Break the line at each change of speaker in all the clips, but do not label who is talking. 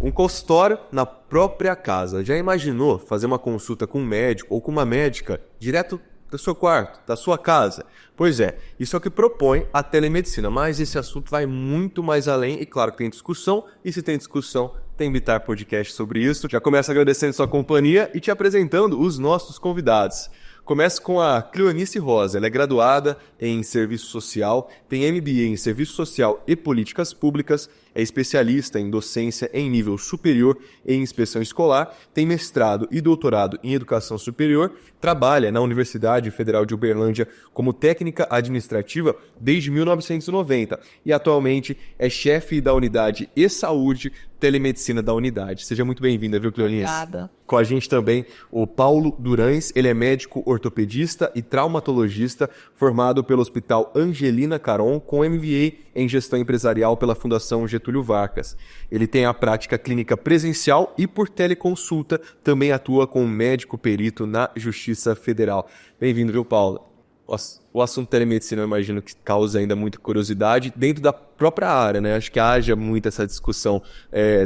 Um consultório na própria casa. Já imaginou fazer uma consulta com um médico ou com uma médica direto do seu quarto, da sua casa? Pois é, isso é o que propõe a telemedicina, mas esse assunto vai muito mais além e claro que tem discussão, e se tem discussão, tem Bitar Podcast sobre isso. Já começo agradecendo sua companhia e te apresentando os nossos convidados. Começo com a Cleonice Rosa. Ela é graduada em Serviço Social, tem MBA em Serviço Social e Políticas Públicas, é especialista em docência em nível superior e em inspeção escolar, tem mestrado e doutorado em Educação Superior, trabalha na Universidade Federal de Uberlândia como técnica administrativa desde 1990 e atualmente é chefe da unidade e-saúde telemedicina da unidade. Seja muito bem-vinda, viu, Cleonice?
Obrigada.
Com a gente também o Paulo Durães, ele é médico ortopedista e traumatologista formado pelo Hospital Angelina Caron com MBA em Gestão Empresarial pela Fundação Getúlio Vargas. Ele tem a prática clínica presencial e por teleconsulta também atua como médico perito na Justiça Federal. Bem-vindo, viu, Paulo? O assunto telemedicina eu imagino que causa ainda muita curiosidade dentro da própria área, né? Acho que haja muito essa discussão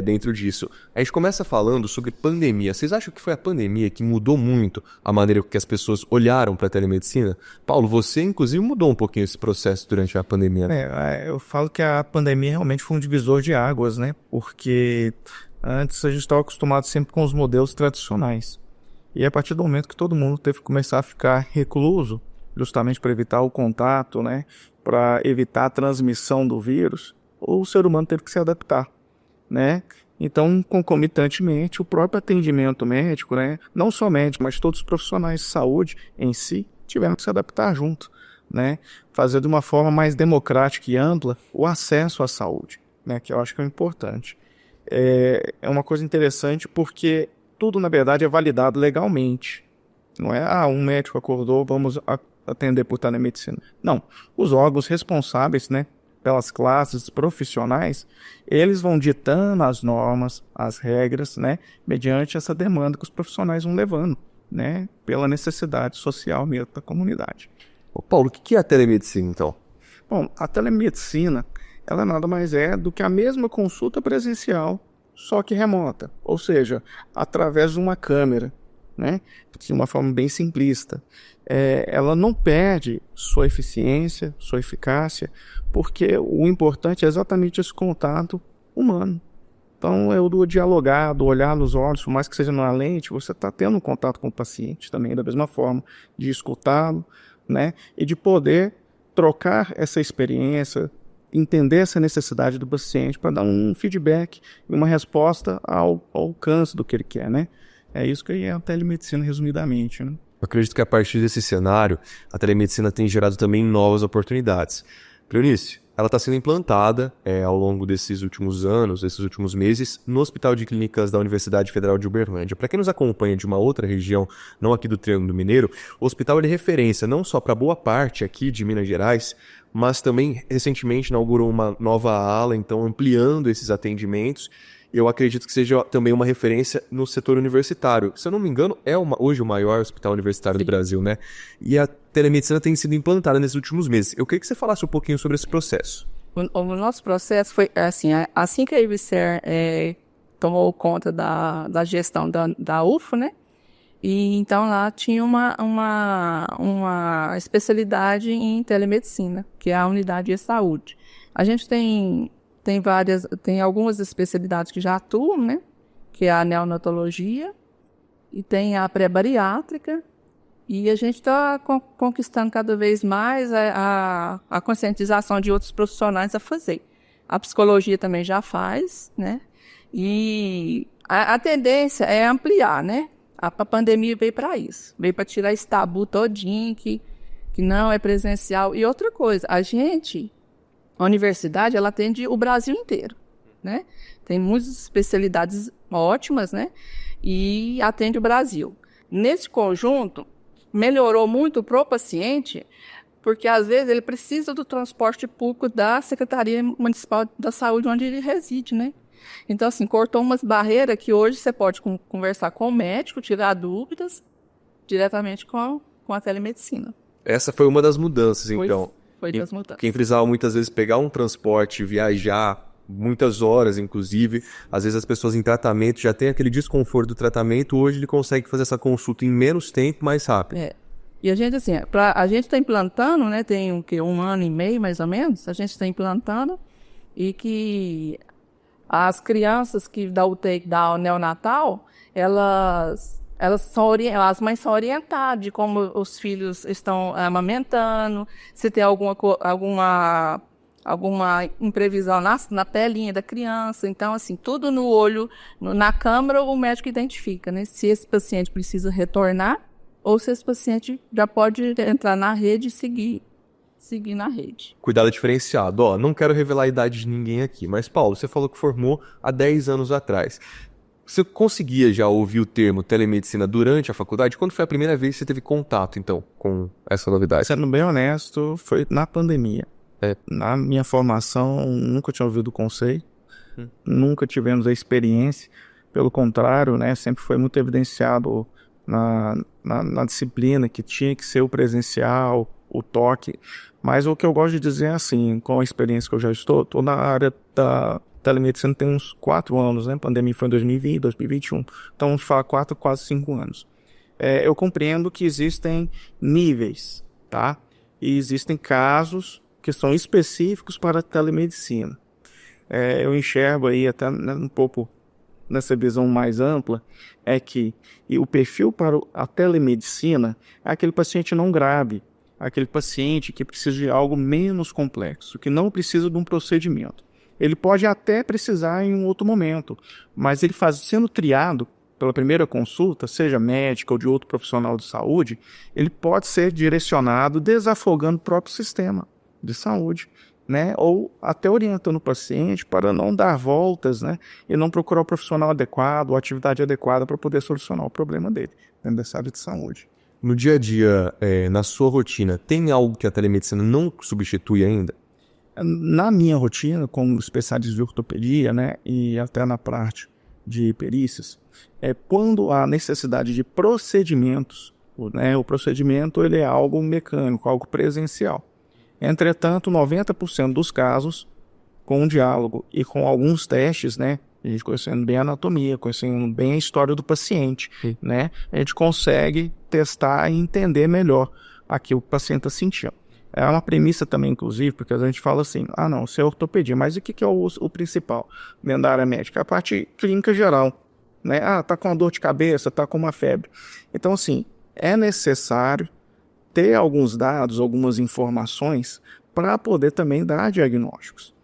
dentro disso. A gente começa falando sobre pandemia. Vocês acham que foi a pandemia que mudou muito a maneira que as pessoas olharam para a telemedicina? Paulo, você inclusive mudou um pouquinho esse processo durante a pandemia.
Eu falo que a pandemia realmente foi um divisor de águas, né? Porque antes a gente estava acostumado sempre com os modelos tradicionais. E a partir do momento que todo mundo teve que começar a ficar recluso, justamente para evitar o contato, né, para evitar a transmissão do vírus, o ser humano teve que se adaptar, né? Então, concomitantemente, o próprio atendimento médico, né, não só médico, mas todos os profissionais de saúde em si tiveram que se adaptar junto, né? Fazer de uma forma mais democrática e ampla o acesso à saúde, né, que eu acho que é importante. É uma coisa interessante porque tudo, na verdade, é validado legalmente. Não é, um médico acordou, vamos atender por telemedicina. Não, os órgãos responsáveis, né, pelas classes profissionais, eles vão ditando as normas, as regras, né, mediante essa demanda que os profissionais vão levando, né, pela necessidade social mesmo da comunidade.
Ô Paulo, o que é a telemedicina, então?
Bom, a telemedicina, ela nada mais é do que a mesma consulta presencial, só que remota, ou seja, através de uma câmera, né, de uma forma bem simplista. Ela não perde sua eficiência, sua eficácia, porque o importante é exatamente esse contato humano. Então, é o do dialogar, do olhar nos olhos, por mais que seja numa lente, você está tendo um contato com o paciente também da mesma forma, de escutá-lo, né, e de poder trocar essa experiência, entender essa necessidade do paciente para dar um feedback e uma resposta ao alcance do que ele quer, né? É isso que é a telemedicina, resumidamente, né?
Eu acredito que a partir desse cenário, a telemedicina tem gerado também novas oportunidades. Cleonice, ela está sendo implantada ao longo desses últimos anos, desses últimos meses, no Hospital de Clínicas da Universidade Federal de Uberlândia. Para quem nos acompanha de uma outra região, não aqui do Triângulo Mineiro, o hospital é referência não só para boa parte aqui de Minas Gerais, mas também recentemente inaugurou uma nova ala, então ampliando esses atendimentos. Eu acredito que seja também uma referência no setor universitário. Se eu não me engano, hoje o maior hospital universitário do Brasil, né? E a telemedicina tem sido implantada nesses últimos meses. Eu queria que você falasse um pouquinho sobre esse processo.
O nosso processo foi assim que a IBSER tomou conta da gestão da UFO, né? E então lá tinha uma especialidade em telemedicina, que é a unidade de saúde. A gente tem algumas especialidades que já atuam, né? Que é a neonatologia, e tem a pré-bariátrica, e a gente está conquistando cada vez mais a conscientização de outros profissionais a fazer. A psicologia também já faz, né? E a tendência é ampliar, né? A pandemia veio para isso, veio para tirar esse tabu todinho que não é presencial. E outra coisa, a universidade, ela atende o Brasil inteiro, né? Tem muitas especialidades ótimas, né? E atende o Brasil. Nesse conjunto, melhorou muito para o paciente, porque às vezes ele precisa do transporte público da Secretaria Municipal da Saúde, onde ele reside, né? Então, assim, cortou umas barreiras que hoje você pode conversar com o médico, tirar dúvidas diretamente com a telemedicina.
Essa foi uma das mudanças, então.
Foi das mudanças.
Quem precisava muitas vezes pegar um transporte, viajar muitas horas, inclusive. Às vezes as pessoas em tratamento já têm aquele desconforto do tratamento, hoje ele consegue fazer essa consulta em menos tempo, mais rápido.
E a gente, assim, a gente está implantando, né, tem um ano e meio, mais ou menos, a gente está implantando, e que as crianças que da UTI, da neonatal, as mães são orientadas de como os filhos estão amamentando, se tem alguma imprevisão na pelinha da criança. Então, assim, tudo no olho, na câmara, o médico identifica, né? Se esse paciente precisa retornar ou se esse paciente já pode entrar na rede e seguir na rede.
Cuidado diferenciado. Ó, não quero revelar a idade de ninguém aqui, mas, Paulo, você falou que formou há 10 anos atrás. Você conseguia já ouvir o termo telemedicina durante a faculdade? Quando foi a primeira vez que você teve contato, então, com essa novidade?
Sendo bem honesto, foi na pandemia. Na minha formação, nunca tinha ouvido o conceito, nunca tivemos a experiência. Pelo contrário, né, sempre foi muito evidenciado na disciplina que tinha que ser o presencial, o toque. Mas o que eu gosto de dizer é assim, com a experiência que eu já estou na área da telemedicina tem uns 4 anos, né? A pandemia foi em 2020, 2021. Então, vamos falar 4, quase 5 anos. Eu compreendo que existem níveis, tá? E existem casos que são específicos para a telemedicina. Eu enxergo aí até um pouco nessa visão mais ampla, é que o perfil para a telemedicina é aquele paciente não grave, aquele paciente que precisa de algo menos complexo, que não precisa de um procedimento. Ele pode até precisar em um outro momento, mas ele sendo triado pela primeira consulta, seja médica ou de outro profissional de saúde, ele pode ser direcionado desafogando o próprio sistema de saúde, né? Ou até orientando o paciente para não dar voltas, né? E não procurar o profissional adequado, ou a atividade adequada para poder solucionar o problema dele, dentro dessa área de saúde.
No dia a dia, na sua rotina, tem algo que a telemedicina não substitui ainda?
Na minha rotina, como especialista de ortopedia, né, e até na parte de perícias, quando há necessidade de procedimentos, né, o procedimento ele é algo mecânico, algo presencial. Entretanto, 90% dos casos, com um diálogo e com alguns testes, né, a gente conhecendo bem a anatomia, conhecendo bem a história do paciente, né, a gente consegue testar e entender melhor o que o paciente está sentindo. É uma premissa também, inclusive, porque a gente fala assim, não, isso é ortopedia, mas o que é o principal dentro da área médica? A parte clínica geral, né? Tá com uma dor de cabeça, tá com uma febre. Então, assim, é necessário ter alguns dados, algumas informações para poder também dar diagnósticos.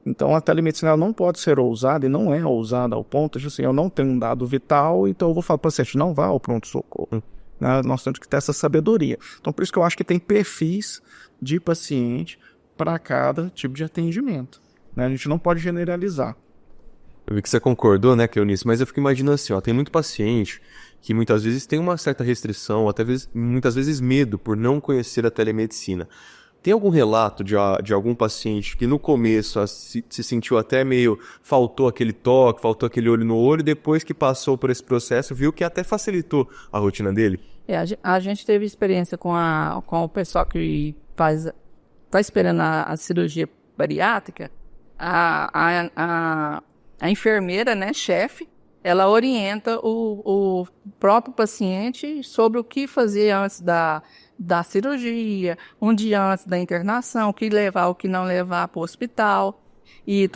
Então, a telemedicina não pode ser ousada e não é ousada ao ponto de, assim, eu não tenho um dado vital, então eu vou falar para o paciente, não vá ao pronto-socorro. Nós temos que ter essa sabedoria. Então, por isso que eu acho que tem perfis de paciente para cada tipo de atendimento, né? A gente não pode generalizar.
Eu vi que você concordou, né, Cleonice, mas eu fico imaginando assim, tem muito paciente que muitas vezes tem uma certa restrição, ou até muitas vezes medo por não conhecer a telemedicina. Tem algum relato de algum paciente que no começo se sentiu até meio, faltou aquele toque, faltou aquele olho no olho, e depois que passou por esse processo, viu que até facilitou a rotina dele?
A gente teve experiência com o pessoal que está esperando a cirurgia bariátrica. A enfermeira, né, chefe, ela orienta o próprio paciente sobre o que fazer antes da cirurgia, um dia antes da internação, o que levar, o que não levar para o hospital. E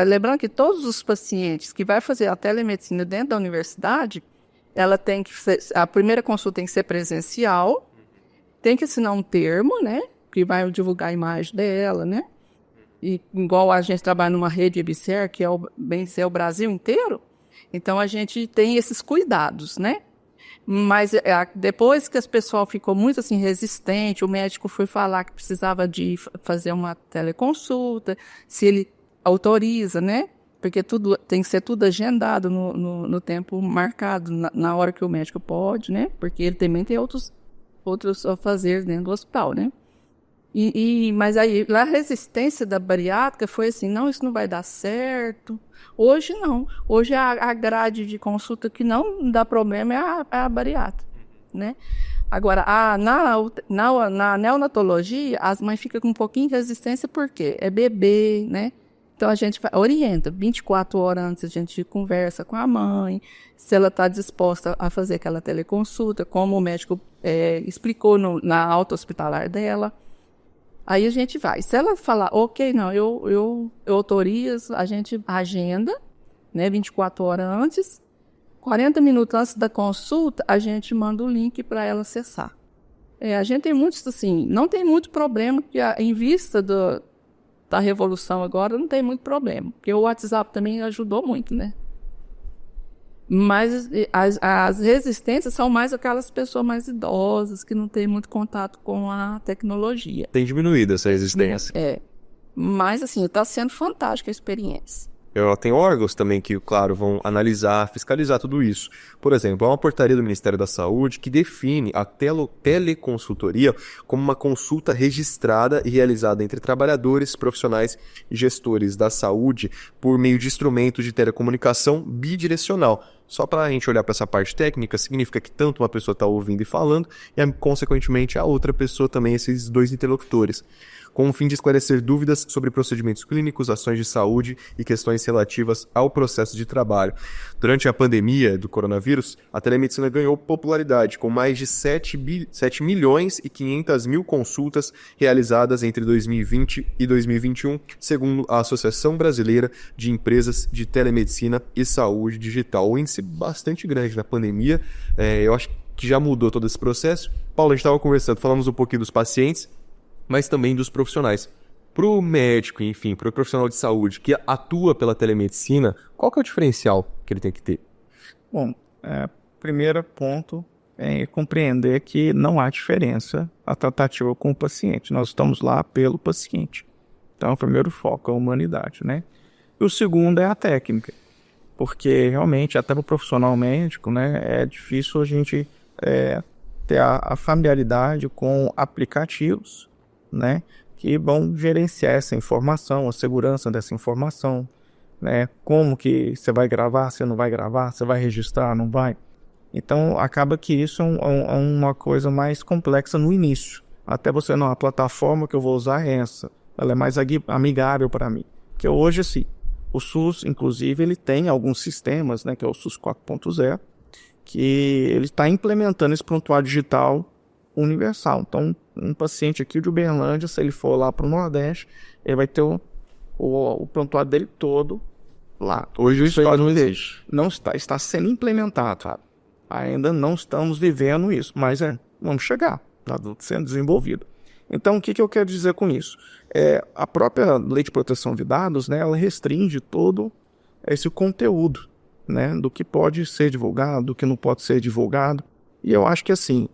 lembrando que todos os pacientes que vai fazer a telemedicina dentro da universidade, a primeira consulta tem que ser presencial, tem que assinar um termo, né, que vai divulgar a imagem dela, né? E igual a gente trabalha numa rede EBSER, que é o Brasil inteiro, então a gente tem esses cuidados, né? Mas depois que as pessoas ficou muito assim resistente, o médico foi falar que precisava de fazer uma teleconsulta, se ele autoriza, né? Porque tem que ser tudo agendado no tempo marcado, na hora que o médico pode, né? Porque ele também tem outros afazeres dentro do hospital, né? Mas aí, a resistência da bariátrica foi assim, não, isso não vai dar certo. Hoje não. Hoje a grade de consulta que não dá problema é a bariátrica, né? Agora, na neonatologia, as mães ficam com um pouquinho de resistência, porque é bebê, né? Então, a gente orienta. 24 horas antes, a gente conversa com a mãe, se ela está disposta a fazer aquela teleconsulta, como o médico explicou na alta hospitalar dela. Aí a gente vai. Se ela falar, ok, não, eu autorizo, a gente agenda, né, 24 horas antes, 40 minutos antes da consulta, a gente manda o link para ela acessar. A gente tem muitos, assim, não tem muito problema, porque em vista da revolução agora, não tem muito problema, porque o WhatsApp também ajudou muito, né? Mas as resistências são mais aquelas pessoas mais idosas, que não têm muito contato com a tecnologia.
Tem diminuído essa resistência.
Mas, assim, está sendo fantástica a experiência.
Tem órgãos também que, claro, vão analisar, fiscalizar tudo isso. Por exemplo, há uma portaria do Ministério da Saúde que define a teleconsultoria como uma consulta registrada e realizada entre trabalhadores, profissionais e gestores da saúde por meio de instrumentos de telecomunicação bidirecional. Só para a gente olhar para essa parte técnica, significa que tanto uma pessoa está ouvindo e falando, e, consequentemente, a outra pessoa também, esses dois interlocutores, com o fim de esclarecer dúvidas sobre procedimentos clínicos, ações de saúde e questões relativas ao processo de trabalho. Durante a pandemia do coronavírus, a telemedicina ganhou popularidade, com mais de 7 milhões e 500 mil consultas realizadas entre 2020 e 2021, segundo a Associação Brasileira de Empresas de Telemedicina e Saúde Digital. Um índice bastante grande na pandemia, eu acho que já mudou todo esse processo. Paulo, a gente estava conversando, falamos um pouquinho dos pacientes, mas também dos profissionais. Para o médico, enfim, para o profissional de saúde que atua pela telemedicina, qual que é o diferencial que ele tem que ter?
Bom, primeiro ponto é compreender que não há diferença a tratativa com o paciente. Nós estamos lá pelo paciente. Então, o primeiro foco é a humanidade, né? E o segundo é a técnica, porque realmente, até para o profissional médico, né, é difícil a gente ter a familiaridade com aplicativos, né, que vão gerenciar essa informação, a segurança dessa informação, né, como que você vai gravar, você não vai gravar, você vai registrar, não vai. Então, acaba que isso é uma coisa mais complexa no início. Até você, não, a plataforma que eu vou usar é essa, ela é mais amigável para mim. Porque hoje, sim, o SUS, inclusive, ele tem alguns sistemas, né, que é o SUS 4.0, que ele está implementando esse prontuário digital universal. Então, um paciente aqui de Uberlândia, se ele for lá para o Nordeste, ele vai ter o prontuário dele todo lá.
Hoje isso
não está sendo implementado. Sabe? Ainda não estamos vivendo isso, mas vamos chegar, está sendo desenvolvido. Então, o que eu quero dizer com isso? A própria Lei de Proteção de Dados, né, ela restringe todo esse conteúdo, né, do que pode ser divulgado, do que não pode ser divulgado. E eu acho que assim,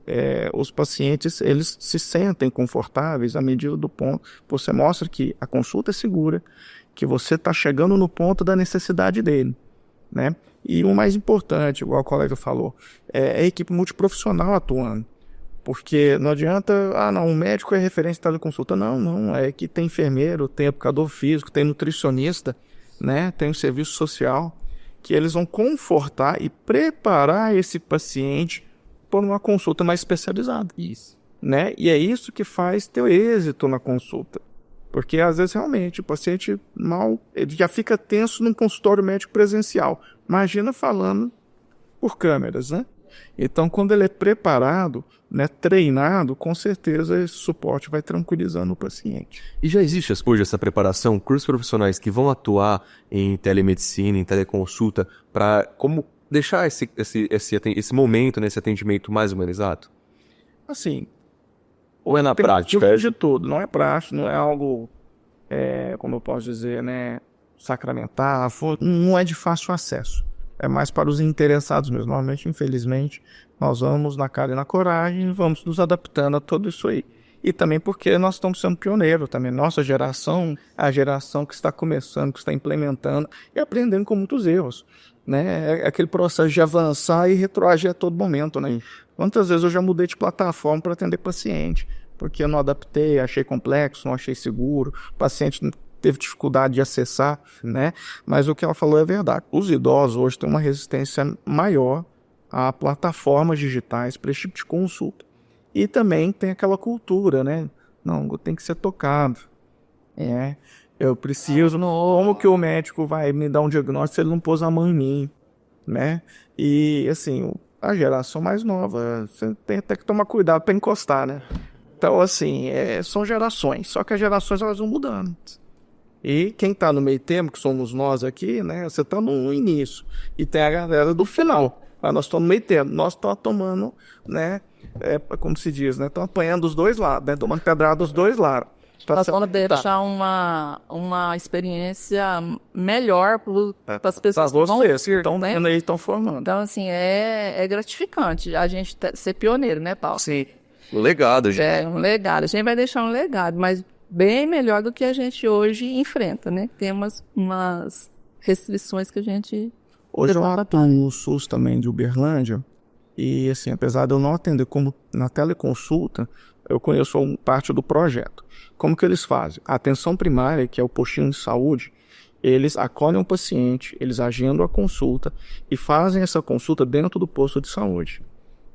os pacientes, eles se sentem confortáveis à medida do ponto. Você mostra que a consulta é segura, que você está chegando no ponto da necessidade dele, né? E o mais importante, igual o colega falou, é a equipe multiprofissional atuando. Porque não adianta, o médico é referência em teleconsulta. Não, é que tem enfermeiro, tem educador físico, tem nutricionista, né? Tem o serviço social, que eles vão confortar e preparar esse paciente por uma consulta mais especializada.
Isso.
Né? E é isso que faz ter êxito na consulta. Porque, às vezes, realmente, o paciente ele já fica tenso num consultório médico presencial. Imagina falando por câmeras, né? Então, quando ele é preparado, né, treinado, com certeza esse suporte vai tranquilizando o paciente.
E já existe hoje essa preparação, cursos profissionais que vão atuar em telemedicina, em teleconsulta, para como deixar esse momento, nesse atendimento mais humanizado?
Assim,
ou é na prática?
De tudo, não é prático, não é algo, como eu posso dizer, né, sacramentar, não é de fácil acesso. É mais para os interessados mesmo. Normalmente, infelizmente, nós vamos na cara e na coragem, vamos nos adaptando a tudo isso aí. E também porque nós estamos sendo pioneiros também. Nossa geração, a geração que está começando, que está implementando e aprendendo com muitos erros. Né? É aquele processo de avançar e retroagir a todo momento. Né? Quantas vezes eu já mudei de plataforma para atender paciente? Porque eu não adaptei, achei complexo, não achei seguro, o paciente teve dificuldade de acessar, né? Mas o que ela falou é verdade. Os idosos hoje têm uma resistência maior a plataformas digitais para esse tipo de consulta. E também tem aquela cultura, né? Não, tem que ser tocado. Eu preciso, como que o médico vai me dar um diagnóstico se ele não pôs a mão em mim, né? E, assim, a geração mais nova, você tem até que tomar cuidado para encostar, né? Então, assim, são gerações, só que as gerações elas vão mudando. E quem tá no meio termo, que somos nós aqui, né? Você tá no início e tem a galera do final. Mas nós estamos no meio termo, nós estamos tomando, né? Como se diz, né? Estamos apanhando dos dois lados, né? Tomando pedrada dos dois lados.
Nós vamos deixar uma experiência melhor para as pessoas que vão
estão
né?
vendo aí, estão formando.
Então, assim, é gratificante a gente ser pioneiro, né, Paulo?
Sim.
Legado, gente.
É um legado. A gente vai deixar um legado, mas bem melhor do que a gente hoje enfrenta, né? Tem umas restrições que a gente...
Hoje eu atuo no SUS também de Uberlândia e, assim, apesar de eu não atender como na teleconsulta, eu conheço parte do projeto. Como que eles fazem? A atenção primária, que é o postinho de saúde, eles acolhem o paciente, eles agendam a consulta e fazem essa consulta dentro do posto de saúde.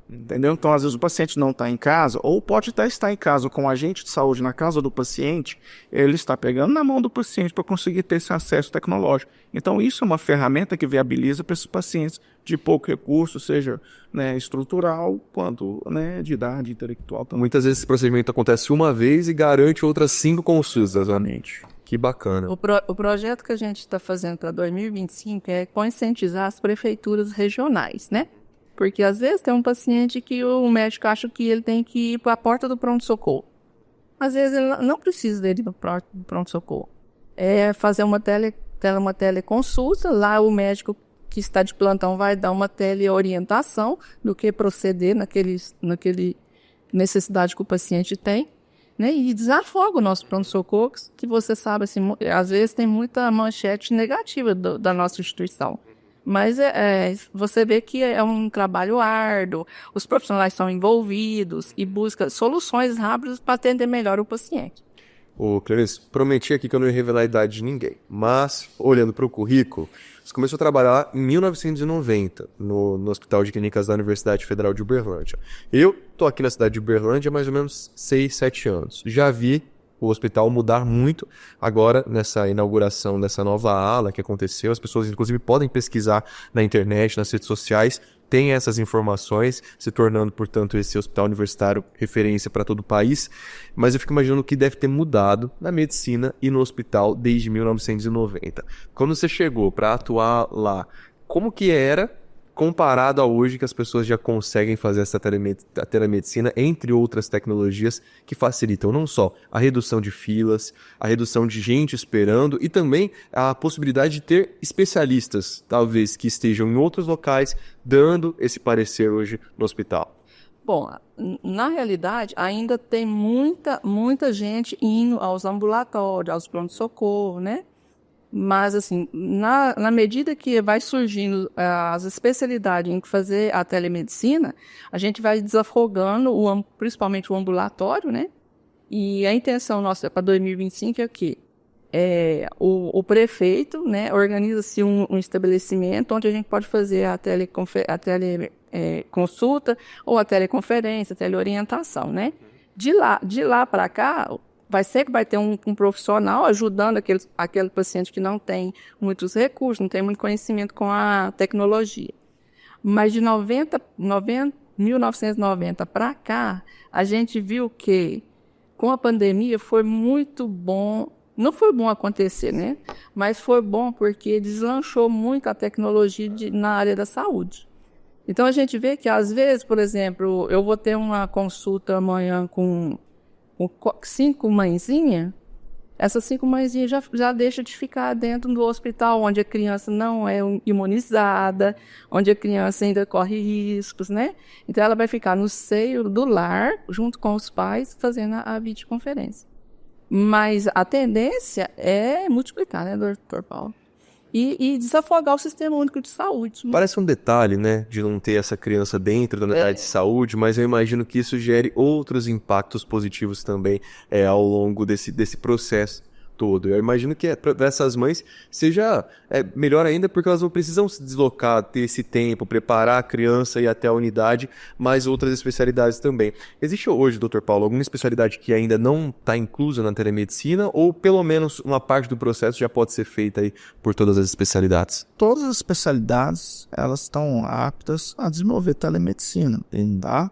Entendeu? Então, às vezes o paciente não está em casa, ou pode até estar em casa com o agente de saúde na casa do paciente, ele está pegando na mão do paciente para conseguir ter esse acesso tecnológico. Então, isso é uma ferramenta que viabiliza para esses pacientes de pouco recurso, seja, né, estrutural, quanto, né, de idade intelectual também.
Muitas vezes esse procedimento acontece uma vez e garante outras 5 consultas, exatamente. Que bacana.
O projeto que a gente está fazendo para 2025 é conscientizar as prefeituras regionais, né? Porque às vezes tem um paciente que o médico acha que ele tem que ir para a porta do pronto-socorro. Às vezes ele não precisa dele ir para a porta do pronto-socorro. É fazer uma teleconsulta, lá o médico que está de plantão vai dar uma teleorientação do que proceder naquele necessidade que o paciente tem, né? E desafoga o nosso pronto-socorro, que você sabe, assim, às vezes tem muita manchete negativa da nossa instituição. Mas você vê que é um trabalho árduo, os profissionais são envolvidos e buscam soluções rápidas para atender melhor o paciente.
Ô, Clarice, prometi aqui que eu não ia revelar a idade de ninguém, mas, olhando para o currículo, você começou a trabalhar em 1990 no Hospital de Clínicas da Universidade Federal de Uberlândia. Eu tô aqui na cidade de Uberlândia há mais ou menos 6, 7 anos. Já vi o hospital mudar muito agora nessa inauguração dessa nova ala que aconteceu. As pessoas, inclusive, podem pesquisar na internet, nas redes sociais, tem essas informações, se tornando, portanto, esse hospital universitário referência para todo o país. Mas eu fico imaginando que deve ter mudado na medicina e no hospital desde 1990. Quando você chegou para atuar lá, como que era comparado a hoje que as pessoas já conseguem fazer essa telemedicina, entre outras tecnologias que facilitam não só a redução de filas, a redução de gente esperando e também a possibilidade de ter especialistas, talvez, que estejam em outros locais, dando esse parecer hoje no hospital?
Bom, na realidade, ainda tem muita gente indo aos ambulatórios, aos pronto-socorro, né? Mas, assim, na medida que vai surgindo as especialidades em fazer a telemedicina, a gente vai desafogando, principalmente o ambulatório, né? E a intenção nossa para 2025 é o quê? O prefeito, né, organiza-se um estabelecimento onde a gente pode fazer a teleconsulta ou a teleconferência, a teleorientação, né? De lá para cá, vai ter um profissional ajudando aquele paciente que não tem muitos recursos, não tem muito conhecimento com a tecnologia. Mas de 1990 para cá, a gente viu que com a pandemia foi muito bom, não foi bom acontecer, né? Mas foi bom porque deslanchou muito a tecnologia na área da saúde. Então a gente vê que às vezes, por exemplo, eu vou ter uma consulta amanhã com 5 mãezinhas, essas 5 mãezinhas já deixam de ficar dentro do hospital, onde a criança não é imunizada, onde a criança ainda corre riscos, né? Então, ela vai ficar no seio do lar, junto com os pais, fazendo a videoconferência. Mas a tendência é multiplicar, né, doutor Paulo? E desafogar o Sistema Único de Saúde.
Parece um detalhe, né, de não ter essa criança dentro da unidade de saúde, mas eu imagino que isso gere outros impactos positivos também ao longo desse processo. todo. Eu imagino que para essas mães seja melhor ainda porque elas não precisam se deslocar, ter esse tempo, preparar a criança e ir até a unidade, mas outras especialidades também. Existe hoje, Dr. Paulo, alguma especialidade que ainda não está inclusa na telemedicina ou pelo menos uma parte do processo já pode ser feita aí por todas as especialidades?
Todas as especialidades, elas estão aptas a desenvolver telemedicina, tá?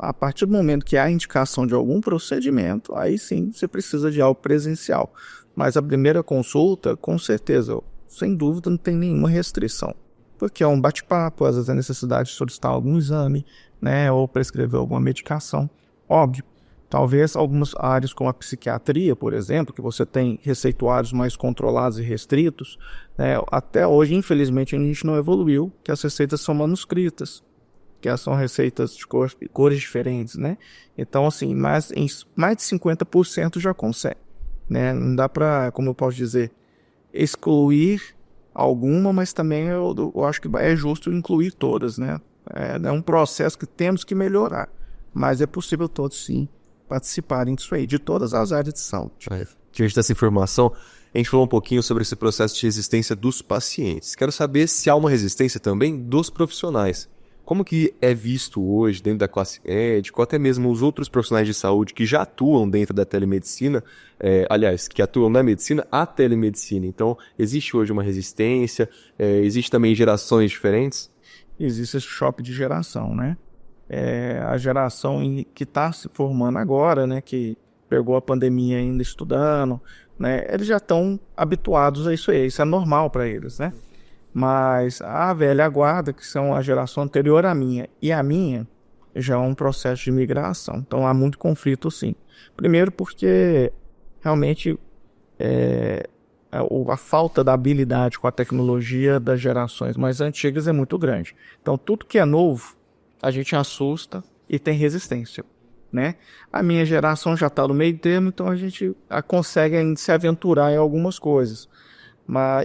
A partir do momento que há indicação de algum procedimento, aí sim você precisa de algo presencial. Mas a primeira consulta, com certeza, sem dúvida, não tem nenhuma restrição. Porque é um bate-papo, às vezes é necessidade de solicitar algum exame, né, ou prescrever alguma medicação. Óbvio, talvez algumas áreas como a psiquiatria, por exemplo, que você tem receituários mais controlados e restritos, né, até hoje, infelizmente, a gente não evoluiu, que as receitas são manuscritas, que são receitas de cores diferentes, né? Então, assim, mais de 50% já consegue, né? Não dá para, como eu posso dizer, excluir alguma, mas também eu acho que é justo incluir todas, né? É um processo que temos que melhorar, mas é possível todos, sim, participarem disso aí, de todas as áreas de saúde.
Diante dessa informação, a gente falou um pouquinho sobre esse processo de resistência dos pacientes. Quero saber se há uma resistência também dos profissionais. Como que é visto hoje dentro da classe médica, ou até mesmo os outros profissionais de saúde que já atuam dentro da telemedicina, que atuam na medicina, a telemedicina. Então, existe hoje uma resistência, existe também gerações diferentes?
Existe esse choque de geração, né? A geração que está se formando agora, né, que pegou a pandemia ainda estudando, né, eles já estão habituados a isso aí, isso é normal para eles, né? Mas a velha guarda, que são a geração anterior à minha e a minha, já é um processo de migração. Então há muito conflito, sim. Primeiro porque realmente a falta da habilidade com a tecnologia das gerações mais antigas é muito grande. Então tudo que é novo, a gente assusta e tem resistência, né? A minha geração já está no meio termo, então a gente consegue ainda se aventurar em algumas coisas.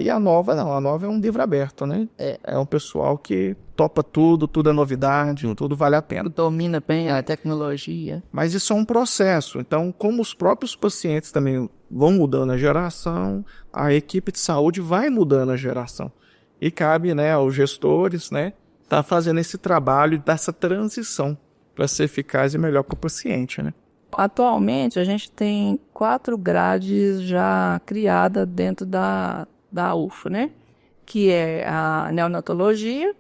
E a nova não, a nova é um livro aberto, né? É um pessoal que topa tudo é novidade, tudo vale a pena.
Domina bem a tecnologia.
Mas isso é um processo, então como os próprios pacientes também vão mudando a geração, a equipe de saúde vai mudando a geração. E cabe, né, aos gestores, né, tá fazendo esse trabalho dessa transição para ser eficaz e melhor para o paciente, né?
Atualmente, a gente tem 4 grades já criadas dentro da UFA, né? Que é a neonatologia,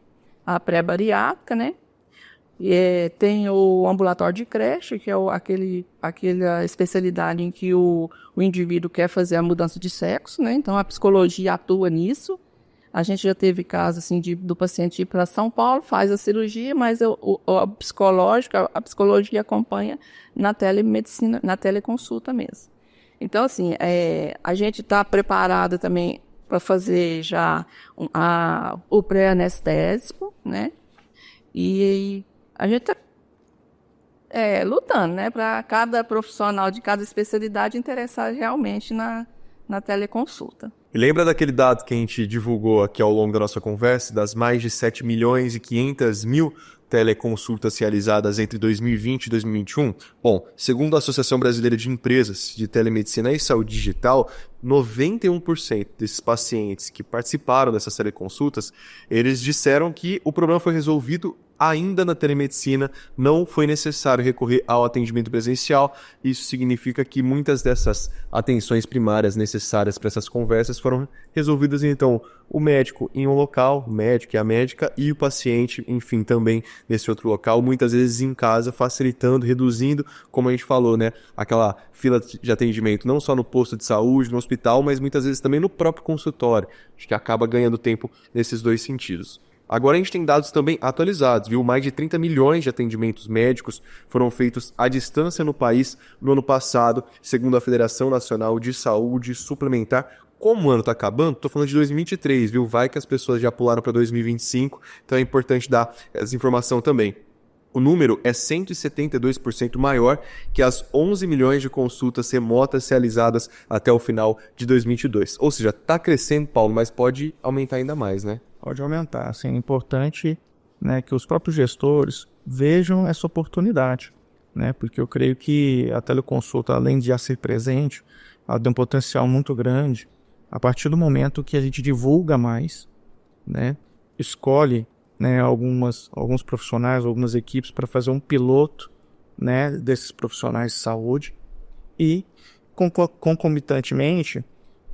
a pré-bariátrica, né? E tem o ambulatório de creche, que é aquela especialidade em que o indivíduo quer fazer a mudança de sexo, né? Então, a psicologia atua nisso. A gente já teve caso assim, do paciente ir para São Paulo, faz a cirurgia, mas a psicologia acompanha na telemedicina, na teleconsulta mesmo. Então, assim, a gente está preparado também para fazer já o pré-anestésico, né? E a gente está lutando, né? Para cada profissional de cada especialidade interessar realmente na teleconsulta.
E lembra daquele dado que a gente divulgou aqui ao longo da nossa conversa, das mais de 7 milhões e 500 mil teleconsultas realizadas entre 2020 e 2021? Bom, segundo a Associação Brasileira de Empresas de Telemedicina e Saúde Digital, 91% desses pacientes que participaram dessas teleconsultas, eles disseram que o problema foi resolvido ainda na telemedicina, não foi necessário recorrer ao atendimento presencial. Isso significa que muitas dessas atenções primárias necessárias para essas conversas foram resolvidas, então, o médico em um local, o médico e a médica, e o paciente, enfim, também nesse outro local, muitas vezes em casa, facilitando, reduzindo, como a gente falou, né, aquela fila de atendimento, não só no posto de saúde, no hospital, mas muitas vezes também no próprio consultório. Acho que acaba ganhando tempo nesses dois sentidos. Agora a gente tem dados também atualizados, viu? Mais de 30 milhões de atendimentos médicos foram feitos à distância no país no ano passado, segundo a Federação Nacional de Saúde Suplementar. Como o ano está acabando, estou falando de 2023, viu? Vai que as pessoas já pularam para 2025, então é importante dar essa informação também. O número é 172% maior que as 11 milhões de consultas remotas realizadas até o final de 2022. Ou seja, está crescendo, Paulo, mas pode aumentar ainda mais, né?
Pode aumentar. Assim, é importante, né, que os próprios gestores vejam essa oportunidade, né? Porque eu creio que a teleconsulta, além de já ser presente, ela tem um potencial muito grande a partir do momento que a gente divulga mais, né? Escolhe, né, alguns profissionais, algumas equipes para fazer um piloto, né, desses profissionais de saúde e concomitantemente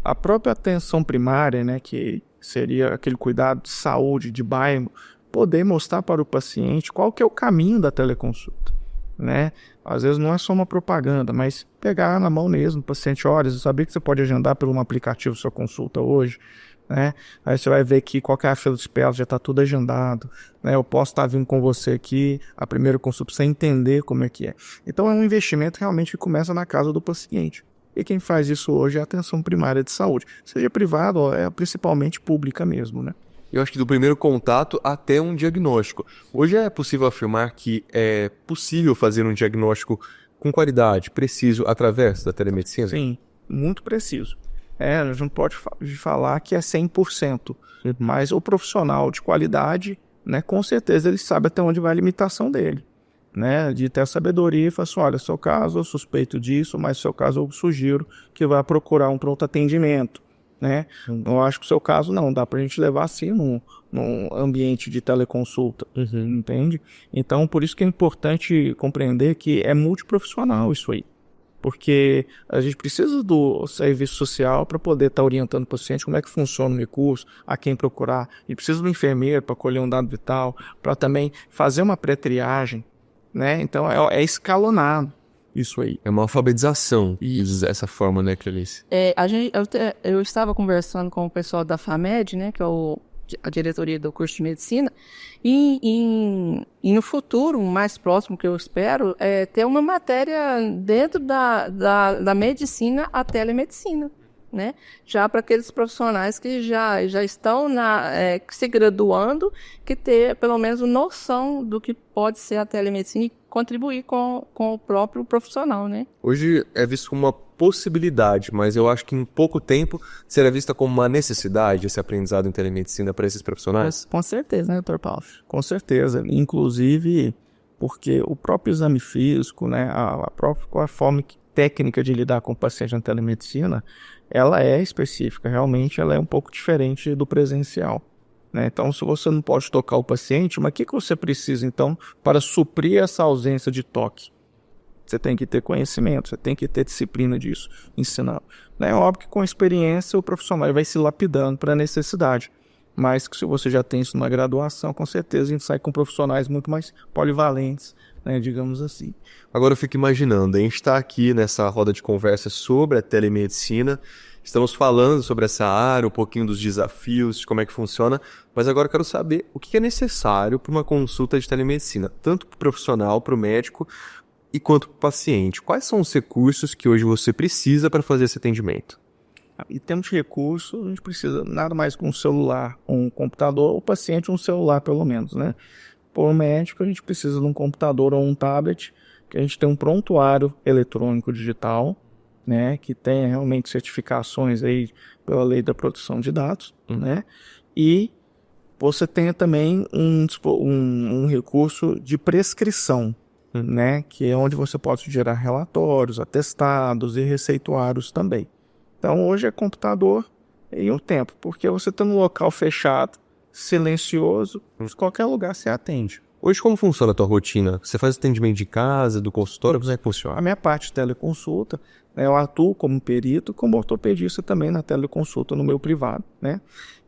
a própria atenção primária, né, que seria aquele cuidado de saúde de bairro, poder mostrar para o paciente qual que é o caminho da teleconsulta, né? Às vezes não é só uma propaganda, mas pegar na mão mesmo, o paciente, olha, você sabia que você pode agendar por um aplicativo sua consulta hoje, né? Aí você vai ver que qualquer fila de espera já está tudo agendado, né? Eu posso estar vindo com você aqui, a primeira consulta, para você entender como é que é. Então é um investimento realmente que começa na casa do paciente. E quem faz isso hoje é a atenção primária de saúde, seja privada ou principalmente pública mesmo, né?
Eu acho que do primeiro contato até um diagnóstico. Hoje é possível afirmar que é possível fazer um diagnóstico com qualidade, preciso, através da telemedicina?
Sim, muito preciso. A gente não pode falar que é 100%, mas o profissional de qualidade, né, com certeza ele sabe até onde vai a limitação dele, né, de ter a sabedoria e falar assim, olha, seu caso eu suspeito disso, mas seu caso eu sugiro que vá procurar um pronto atendimento, né? Eu acho que o seu caso não, dá pra gente levar assim num ambiente de teleconsulta, entende? Então, por isso que é importante compreender que é multiprofissional isso aí. Porque a gente precisa do serviço social para poder estar orientando o paciente como é que funciona o recurso, a quem procurar. E precisa do enfermeiro para colher um dado vital, para também fazer uma pré-triagem, né? Então é escalonado isso aí.
É uma alfabetização, dessa forma, né, Clelice?
Eu estava conversando com o pessoal da FAMED, né, que é a diretoria do curso de medicina, e no futuro, mais próximo que eu espero, é ter uma matéria dentro da medicina, a telemedicina, né? Já para aqueles profissionais que já estão se graduando, que ter pelo menos noção do que pode ser a telemedicina e contribuir com o próprio profissional, né?
Hoje é visto como uma possibilidade, mas eu acho que em pouco tempo será vista como uma necessidade esse aprendizado em telemedicina para esses profissionais?
Com certeza, né, Dr. Paulo?
Com certeza, inclusive porque o próprio exame físico, né, a forma técnica de lidar com o paciente na telemedicina, ela é específica, realmente ela é um pouco diferente do presencial, né? Então, se você não pode tocar o paciente, mas o que você precisa, então, para suprir essa ausência de toque? Você tem que ter conhecimento, você tem que ter disciplina disso, ensinando. É óbvio que com a experiência o profissional vai se lapidando para a necessidade, mas que se você já tem isso na graduação, com certeza a gente sai com profissionais muito mais polivalentes, né, digamos assim.
Agora eu fico imaginando, a gente está aqui nessa roda de conversa sobre a telemedicina, estamos falando sobre essa área, um pouquinho dos desafios, de como é que funciona, mas agora eu quero saber o que é necessário para uma consulta de telemedicina, tanto para o profissional, para o médico, e quanto para o paciente. Quais são os recursos que hoje você precisa para fazer esse atendimento?
Em termos de recursos, a gente precisa nada mais que um celular, um computador, o paciente um celular pelo menos, né? Por médico, a gente precisa de um computador ou um tablet, que a gente tem um prontuário eletrônico digital, né? Que tenha realmente certificações aí pela lei da proteção de dados, né? E você tenha também um recurso de prescrição, né, que é onde você pode gerar relatórios, atestados e receituários também. Então hoje é computador e um tempo, porque você está num local fechado, silencioso, em qualquer lugar você atende.
Hoje como funciona a tua rotina? Você faz atendimento de casa, do consultório? Como é que funciona?
A minha parte de teleconsulta, né, eu atuo como perito, como ortopedista também na teleconsulta no meu privado, né?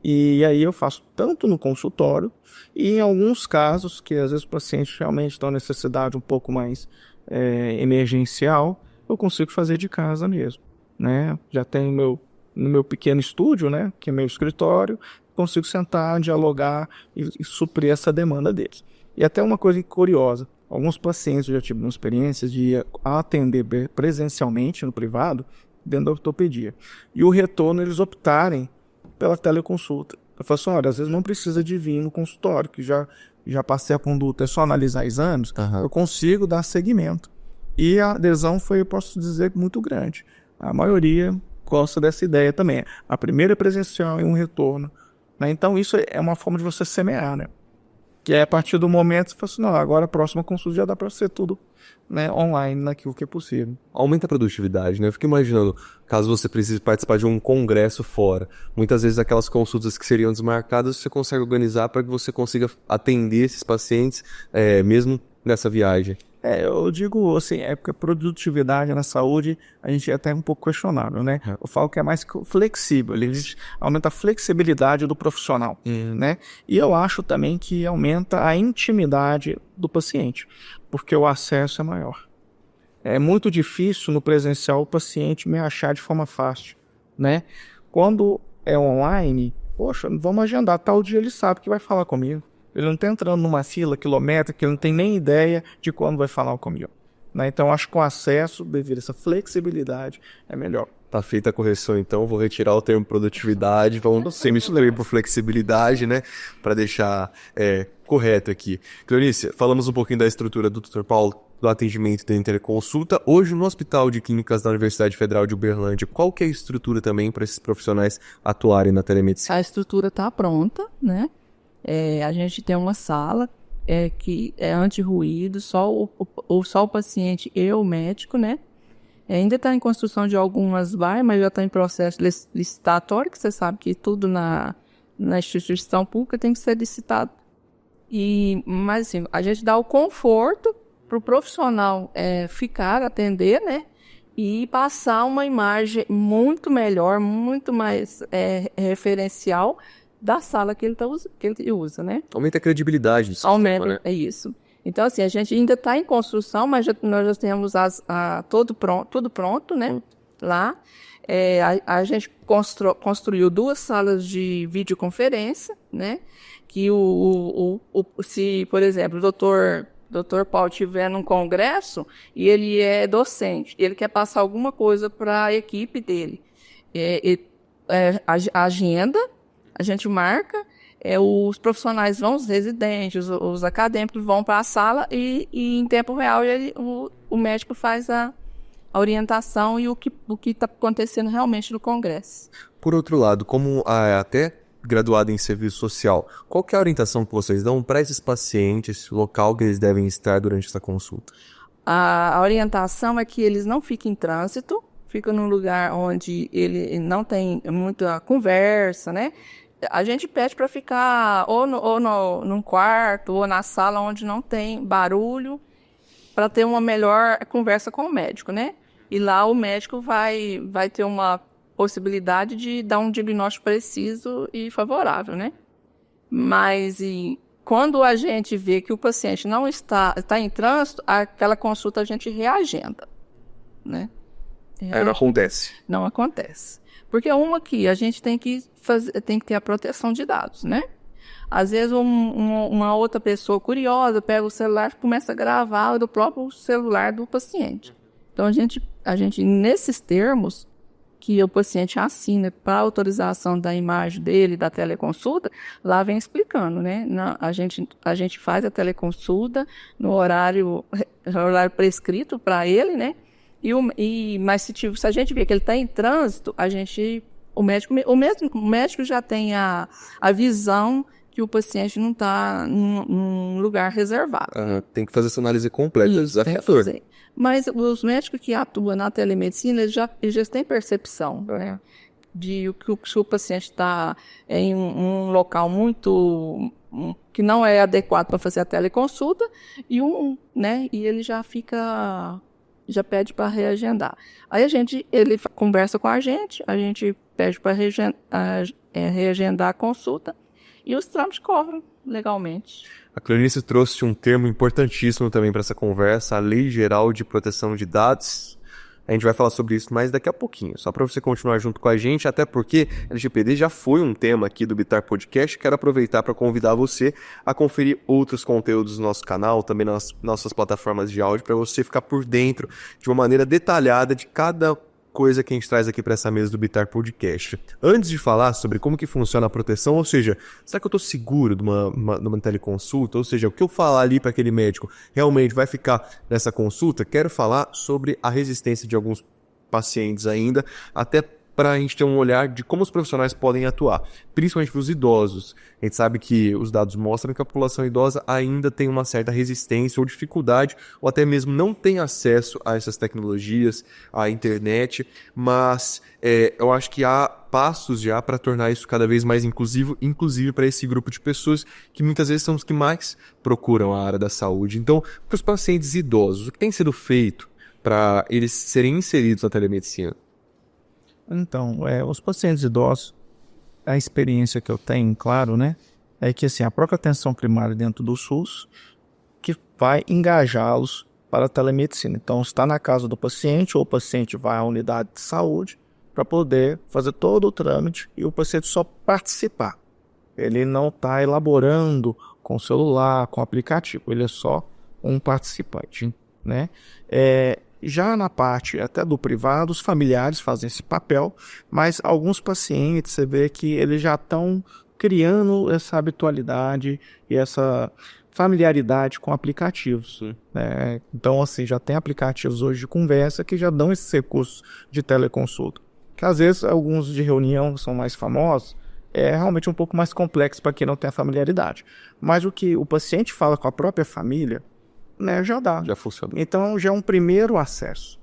E aí eu faço tanto no consultório e em alguns casos que às vezes o paciente realmente tem uma necessidade um pouco mais emergencial, eu consigo fazer de casa mesmo, né? Já tenho no meu pequeno estúdio, né, que é meu escritório, consigo sentar, dialogar e suprir essa demanda deles. E até uma coisa curiosa, alguns pacientes eu já tive uma experiência de atender presencialmente no privado, dentro da ortopedia. E o retorno eles optarem pela teleconsulta. Eu falo assim, olha, às vezes não precisa de vir no consultório, que já passei a conduta, é só analisar exames, eu consigo dar seguimento. E a adesão foi, eu posso dizer, muito grande. A maioria gosta dessa ideia também. A primeira é presencial e um retorno, né? Então isso é uma forma de você semear, né? Que é a partir do momento você fala assim, não, agora a próxima consulta já dá para ser tudo, né, online, naquilo que é possível.
Aumenta a produtividade, né? Eu fico imaginando, caso você precise participar de um congresso fora, muitas vezes aquelas consultas que seriam desmarcadas, você consegue organizar para que você consiga atender esses pacientes, mesmo nessa viagem.
Eu digo assim, é porque a produtividade na saúde a gente é até um pouco questionável, né? Eu falo que é mais flexível, a gente aumenta a flexibilidade do profissional, né? E eu acho também que aumenta a intimidade do paciente, porque o acesso é maior. É muito difícil no presencial o paciente me achar de forma fácil, né? Quando é online, poxa, vamos agendar, tal dia ele sabe que vai falar comigo. Ele não está entrando numa fila quilométrica que ele não tem nem ideia de quando vai falar comigo, né? Então, acho que o acesso, devido a essa flexibilidade, é melhor.
Tá feita a correção, então, vou retirar o termo produtividade, vamos substituir por flexibilidade, né, para deixar correto aqui. Cleonice, falamos um pouquinho da estrutura do Dr. Paulo, do atendimento da teleconsulta. Hoje, no Hospital de Clínicas da Universidade Federal de Uberlândia, qual que é a estrutura também para esses profissionais atuarem na telemedicina?
A estrutura está pronta, né? A gente tem uma sala que é anti-ruído, só o paciente e o médico, né? Ainda está em construção de algumas vagas, mas já está em processo licitatório, que você sabe que tudo na instituição pública tem que ser licitado. Mas assim, a gente dá o conforto para o profissional ficar, atender, né? E passar uma imagem muito melhor, muito mais referencial da sala que ele usa, né?
Aumenta a credibilidade.
Aumenta,
né?
É isso. Então, assim, a gente ainda está em construção, mas nós já temos tudo pronto, né? Lá. A gente construiu 2 salas de videoconferência, né? Que se, por exemplo, o doutor Paulo estiver num congresso e ele é docente, ele quer passar alguma coisa para a equipe dele. A agenda, a gente marca, os profissionais vão, os residentes, os acadêmicos vão para a sala e em tempo real o médico faz a orientação e o que está acontecendo realmente no congresso.
Por outro lado, como até graduado em serviço social, qual que é a orientação que vocês dão para esses pacientes, local que eles devem estar durante essa consulta?
A orientação é que eles não fiquem em trânsito, ficam num lugar onde ele não tem muita conversa, né? A gente pede para ficar num quarto ou na sala onde não tem barulho, para ter uma melhor conversa com o médico, né? E lá o médico vai ter uma possibilidade de dar um diagnóstico preciso e favorável, né? Mas quando a gente vê que o paciente não está em trânsito, aquela consulta a gente reagenda, né?
Não acontece.
Não acontece. Porque que a gente tem que ter a proteção de dados, né? Às vezes uma outra pessoa curiosa pega o celular e começa a gravar do próprio celular do paciente. Então a gente nesses termos que o paciente assina para autorização da imagem dele, da teleconsulta, lá vem explicando, né? A gente faz a teleconsulta no horário prescrito para ele, né? Mas se a gente vê que ele está em trânsito, o médico já tem a visão que o paciente não está num lugar reservado.
Tem que fazer essa análise completa,
Isso,
desafiador.
Mas os médicos que atuam na telemedicina, eles já têm percepção, né? De que o paciente está em um local que não é adequado para fazer a teleconsulta né? E ele já pede para reagendar. Aí ele conversa com a gente pede para reagendar a consulta e os trâmites correm legalmente.
A Cleonice trouxe um termo importantíssimo também para essa conversa, a Lei Geral de Proteção de Dados. A gente vai falar sobre isso mais daqui a pouquinho, só para você continuar junto com a gente, até porque LGPD já foi um tema aqui do Bitar Podcast. Quero aproveitar para convidar você a conferir outros conteúdos do nosso canal, também nas nossas plataformas de áudio, para você ficar por dentro de uma maneira detalhada de cada coisa que a gente traz aqui para essa mesa do Bitar Podcast. Antes de falar sobre como que funciona a proteção, ou seja, será que eu estou seguro de uma teleconsulta? Ou seja, o que eu falar ali para aquele médico realmente vai ficar nessa consulta? Quero falar sobre a resistência de alguns pacientes ainda, até para a gente ter um olhar de como os profissionais podem atuar, principalmente para os idosos. A gente sabe que os dados mostram que a população idosa ainda tem uma certa resistência ou dificuldade, ou até mesmo não tem acesso a essas tecnologias, à internet, mas eu acho que há passos já para tornar isso cada vez mais inclusivo, inclusive para esse grupo de pessoas que muitas vezes são os que mais procuram a área da saúde. Então, para os pacientes idosos, o que tem sido feito para eles serem inseridos na telemedicina?
Então, os pacientes idosos, a experiência que eu tenho, claro, né, é que assim, a própria atenção primária dentro do SUS que vai engajá-los para a telemedicina. Então, está na casa do paciente, ou o paciente vai à unidade de saúde para poder fazer todo o trâmite e o paciente só participar. Ele não está elaborando com o celular, com o aplicativo, ele é só um participante, né? Já na parte até do privado, os familiares fazem esse papel, mas alguns pacientes, você vê que eles já estão criando essa habitualidade e essa familiaridade com aplicativos, né? Então, assim, já tem aplicativos hoje de conversa que já dão esses recursos de teleconsulta. Que às vezes alguns de reunião são mais famosos, é realmente um pouco mais complexo para quem não tem a familiaridade. Mas o que o paciente fala com a própria família, né, já dá.
Já funciona.
Então já é um primeiro acesso.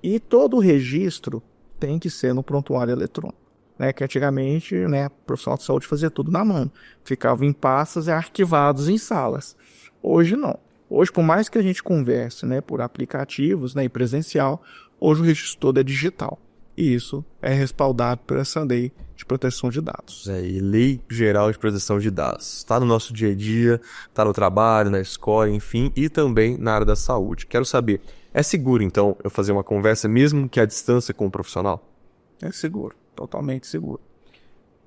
E todo o registro tem que ser no prontuário eletrônico, né, que antigamente, né, o profissional de saúde fazia tudo na mão. Ficava em pastas e arquivados em salas. Hoje não. Hoje, por mais que a gente converse, né, por aplicativos, né, e presencial, hoje o registro todo é digital. E isso é respaldado por essa lei de proteção de dados.
E Lei Geral de Proteção de Dados. Está no nosso dia a dia, está no trabalho, na escola, enfim, e também na área da saúde. Quero saber, é seguro, então, eu fazer uma conversa mesmo que à distância com o profissional?
É seguro, totalmente seguro.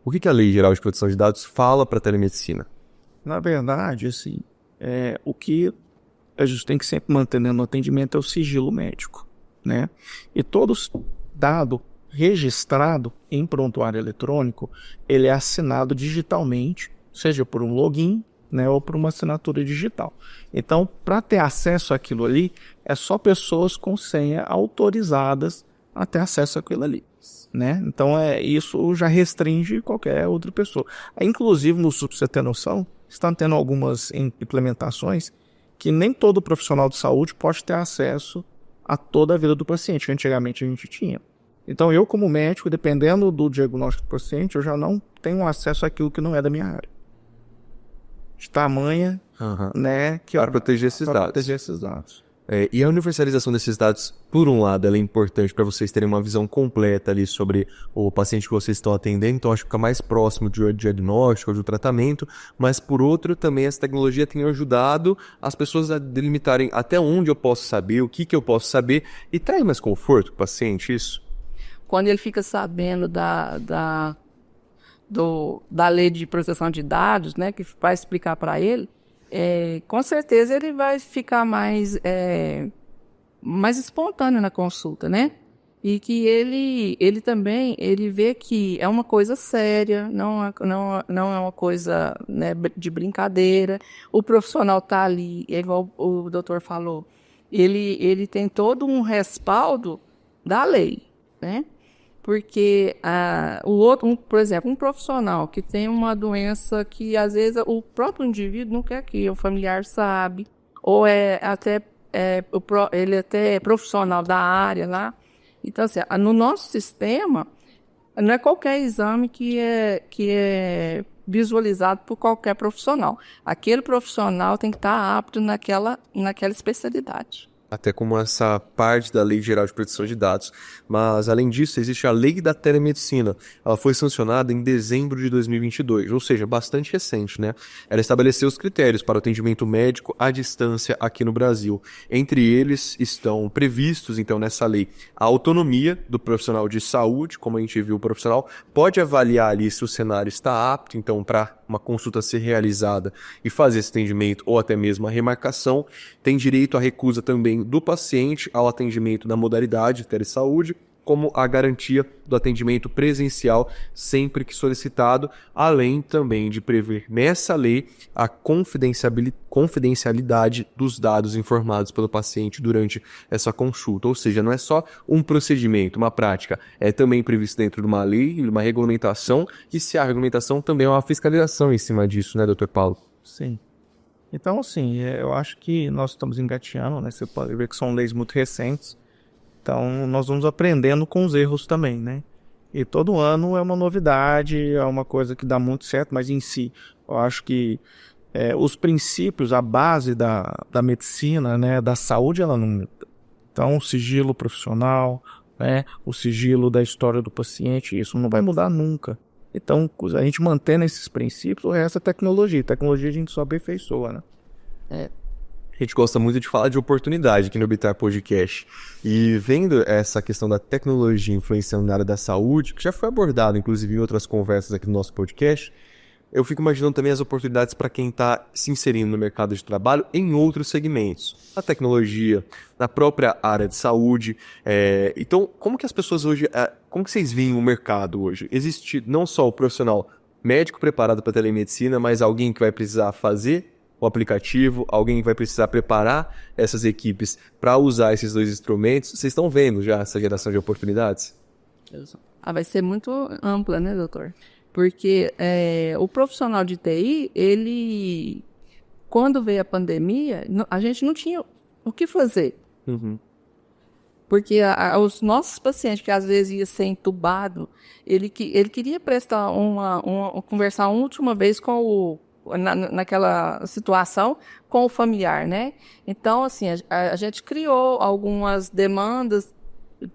O que a Lei Geral de Proteção de Dados fala para a telemedicina?
Na verdade, assim, o que a gente tem que sempre manter no atendimento é o sigilo médico, né? E todos dado registrado em prontuário eletrônico, ele é assinado digitalmente, seja por um login, né, ou por uma assinatura digital. Então, para ter acesso àquilo ali, é só pessoas com senha autorizadas a ter acesso àquilo ali, né? Então, isso já restringe qualquer outra pessoa. Inclusive, no SUS, pra você ter noção, estão tendo algumas implementações que nem todo profissional de saúde pode ter acesso a toda a vida do paciente, que antigamente a gente tinha. Então, eu como médico, dependendo do diagnóstico do paciente, eu já não tenho acesso àquilo que não é da minha área. De tamanha, né, que
para proteger esses dados.
Proteger esses dados.
E a universalização desses dados, por um lado, ela é importante para vocês terem uma visão completa ali sobre o paciente que vocês estão atendendo, então acho que fica mais próximo de diagnóstico, de tratamento, mas por outro, também essa tecnologia tem ajudado as pessoas a delimitarem até onde eu posso saber, o que eu posso saber, e traz mais conforto para o paciente isso?
Quando ele fica sabendo da lei de proteção de dados, né, que vai explicar para ele, com certeza ele vai ficar mais espontâneo na consulta, né? E que ele também vê que é uma coisa séria, não é uma coisa, né, de brincadeira. O profissional está ali, igual o doutor falou, ele tem todo um respaldo da lei, né? Porque por exemplo, um profissional que tem uma doença que às vezes o próprio indivíduo não quer que o familiar sabe, ou ele até é profissional da área lá. Então, assim, no nosso sistema, não é qualquer exame que é visualizado por qualquer profissional. Aquele profissional tem que estar apto naquela especialidade.
Até como essa parte da Lei Geral de Proteção de Dados. Mas, além disso, existe a Lei da Telemedicina. Ela foi sancionada em dezembro de 2022, ou seja, bastante recente, né? Ela estabeleceu os critérios para o atendimento médico à distância aqui no Brasil. Entre eles estão previstos, então, nessa lei, a autonomia do profissional de saúde, como a gente viu, o profissional pode avaliar ali se o cenário está apto, então, para uma consulta ser realizada e fazer esse atendimento, ou até mesmo a remarcação. Tem direito à recusa também do paciente ao atendimento da modalidade telesaúde, como a garantia do atendimento presencial sempre que solicitado, além também de prever nessa lei a confidencialidade dos dados informados pelo paciente durante essa consulta. Ou seja, não é só um procedimento, uma prática, é também previsto dentro de uma lei, uma regulamentação, e se a regulamentação também é uma fiscalização em cima disso, né, doutor Paulo?
Sim. Então, assim, eu acho que nós estamos engateando, né? Você pode ver que são leis muito recentes. Então, nós vamos aprendendo com os erros também, né? E todo ano é uma novidade, é uma coisa que dá muito certo, mas em si, eu acho que os princípios, a base da medicina, né, da saúde, ela não muda. Então, o sigilo profissional, né, o sigilo da história do paciente, isso não vai mudar nunca. Então, a gente mantendo esses princípios, o resto é tecnologia. Tecnologia a gente só aperfeiçoa, né?
A gente gosta muito de falar de oportunidade aqui no Bitar Podcast. E vendo essa questão da tecnologia influenciando na área da saúde, que já foi abordado, inclusive, em outras conversas aqui no nosso podcast, eu fico imaginando também as oportunidades para quem está se inserindo no mercado de trabalho em outros segmentos. Na tecnologia, na própria área de saúde. Então, como que as pessoas hoje... como que vocês veem o mercado hoje? Existe não só o profissional médico preparado para telemedicina, mas alguém que vai precisar fazer o aplicativo, alguém que vai precisar preparar essas equipes para usar esses dois instrumentos. Vocês estão vendo já essa geração de oportunidades?
Vai ser muito ampla, né, doutor? Porque o profissional de TI, ele, quando veio a pandemia, a gente não tinha o que fazer.
Uhum.
Porque os nossos pacientes, que às vezes ia ser entubado, ele queria prestar conversar uma última vez naquela situação com o familiar, né? Então, assim, a gente criou algumas demandas,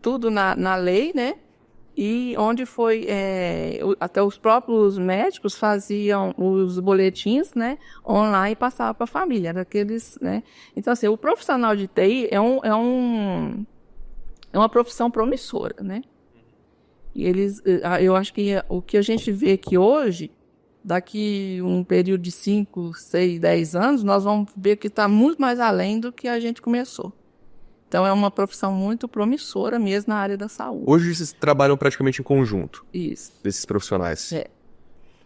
tudo na lei, né? E onde foi, até os próprios médicos faziam os boletins, né, online e passavam para a família, daqueles, né. Então, assim, o profissional de TI é uma profissão promissora, né. E eu acho que o que a gente vê aqui hoje, daqui um período de 5, 6, 10 anos, nós vamos ver que está muito mais além do que a gente começou. Então, é uma profissão muito promissora mesmo na área da saúde.
Hoje vocês trabalham praticamente em conjunto.
Isso.
Desses profissionais.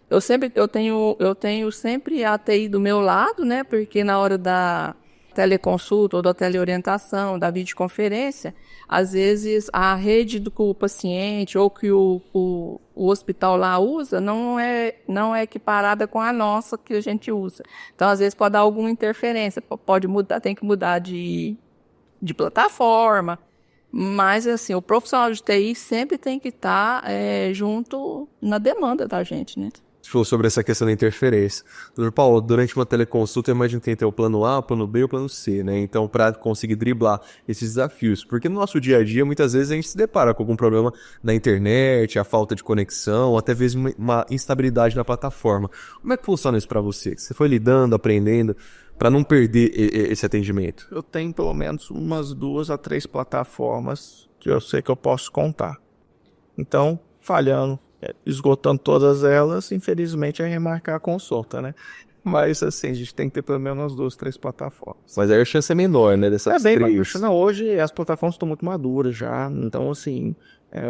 Eu tenho sempre a TI do meu lado, né? Porque na hora da teleconsulta ou da teleorientação, da videoconferência, às vezes a rede do paciente ou que o hospital lá usa não é equiparada com a nossa que a gente usa. Então, às vezes pode dar alguma interferência, pode mudar, tem que mudar de plataforma, mas assim, o profissional de TI sempre tem que estar junto na demanda da gente, né?
Você falou sobre essa questão da interferência. Doutor Paulo, durante uma teleconsulta, eu imagino que tem o plano A, o plano B e o plano C, né? Então, para conseguir driblar esses desafios. Porque no nosso dia a dia, muitas vezes a gente se depara com algum problema na internet, a falta de conexão, até mesmo uma instabilidade na plataforma. Como é que funciona isso para você? Você foi lidando, aprendendo, para não perder esse atendimento?
Eu tenho pelo menos umas 2 a 3 plataformas que eu sei que eu posso contar. Então, falhando, esgotando todas elas, infelizmente é remarcar a consulta, né? Mas assim, a gente tem que ter pelo menos umas 2, 3 plataformas.
Mas aí a chance é menor, né? Dessas
bem,
três.
não, hoje as plataformas estão muito maduras já, então assim,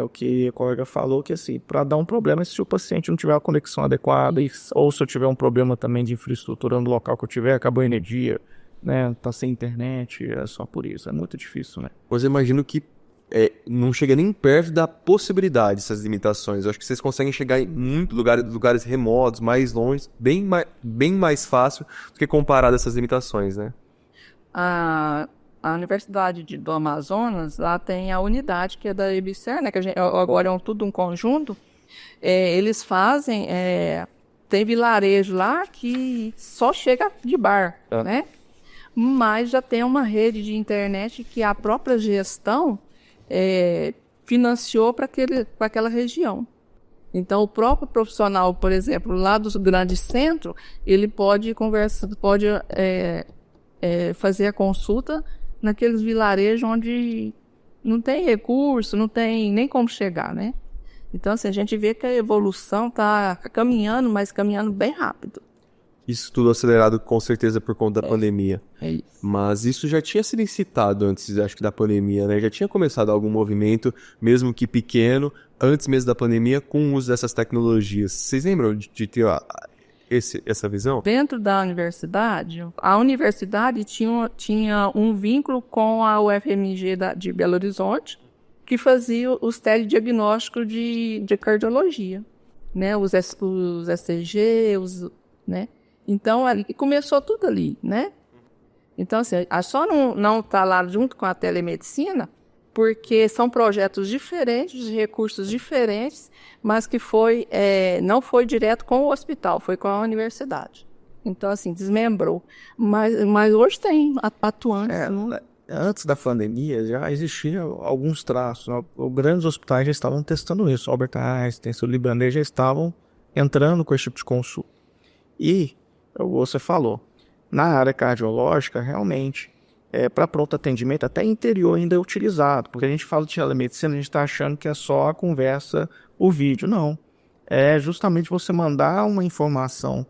o que a colega falou, que assim, para dar um problema, se o paciente não tiver a conexão adequada, ou se eu tiver um problema também de infraestrutura no local que eu tiver, acabou a energia, né, tá sem internet, é só por isso, é muito difícil, né?
Pois eu imagino que não chega nem perto da possibilidade dessas limitações. Eu acho que vocês conseguem chegar em muitos lugares remotos, mais longe, bem mais fácil do que comparado a essas limitações, né?
A Universidade do Amazonas, lá tem a unidade que é da EBSER, né, que agora é tudo um conjunto. Eles fazem, tem vilarejo lá que só chega de bar, né? Mas já tem uma rede de internet que a própria gestão financiou para aquela região. Então, o próprio profissional, por exemplo, lá do grande centro, ele pode fazer a consulta naqueles vilarejos onde não tem recurso, não tem nem como chegar, né? Então, assim, a gente vê que a evolução está caminhando, mas caminhando bem rápido.
Isso tudo acelerado com certeza por conta da pandemia.
É isso.
Mas isso já tinha sido incitado antes, acho que da pandemia, né? Já tinha começado algum movimento, mesmo que pequeno, antes mesmo da pandemia, com o uso dessas tecnologias. Vocês lembram de ter essa visão?
Dentro da universidade, a universidade tinha um vínculo com a UFMG de Belo Horizonte, que fazia os telediagnósticos de cardiologia, né? Os STG, né? Então, começou tudo ali, né? Então, assim, só não está lá junto com a telemedicina, porque são projetos diferentes, de recursos diferentes, mas que não foi direto com o hospital, foi com a universidade. Então, assim, desmembrou. Mas hoje tem atuantes.
Antes da pandemia já existiam alguns traços, né? Os grandes hospitais já estavam testando isso. Albert Einstein, Sírio-Libanês já estavam entrando com esse tipo de consulta. E, você falou, na área cardiológica, realmente, para pronto atendimento, até interior ainda é utilizado, porque a gente fala de telemedicina, a gente está achando que é só a conversa, o vídeo. Não. É justamente você mandar uma informação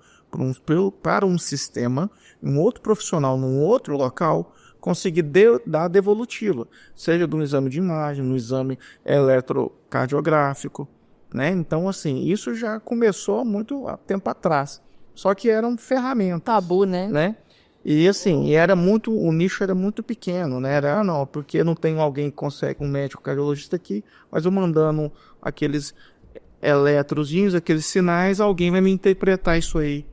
para um sistema, um outro profissional, num outro local, conseguir dar a devolutiva, seja de um exame de imagem, no exame eletrocardiográfico, né? Então, assim, isso já começou há muito tempo atrás. Só que eram ferramentas.
Tabu, né?
E assim, o nicho era muito pequeno, né? Não, porque não tem alguém que consegue, um médico cardiologista aqui, mas eu mandando aqueles eletrozinhos, aqueles sinais, alguém vai me interpretar isso aí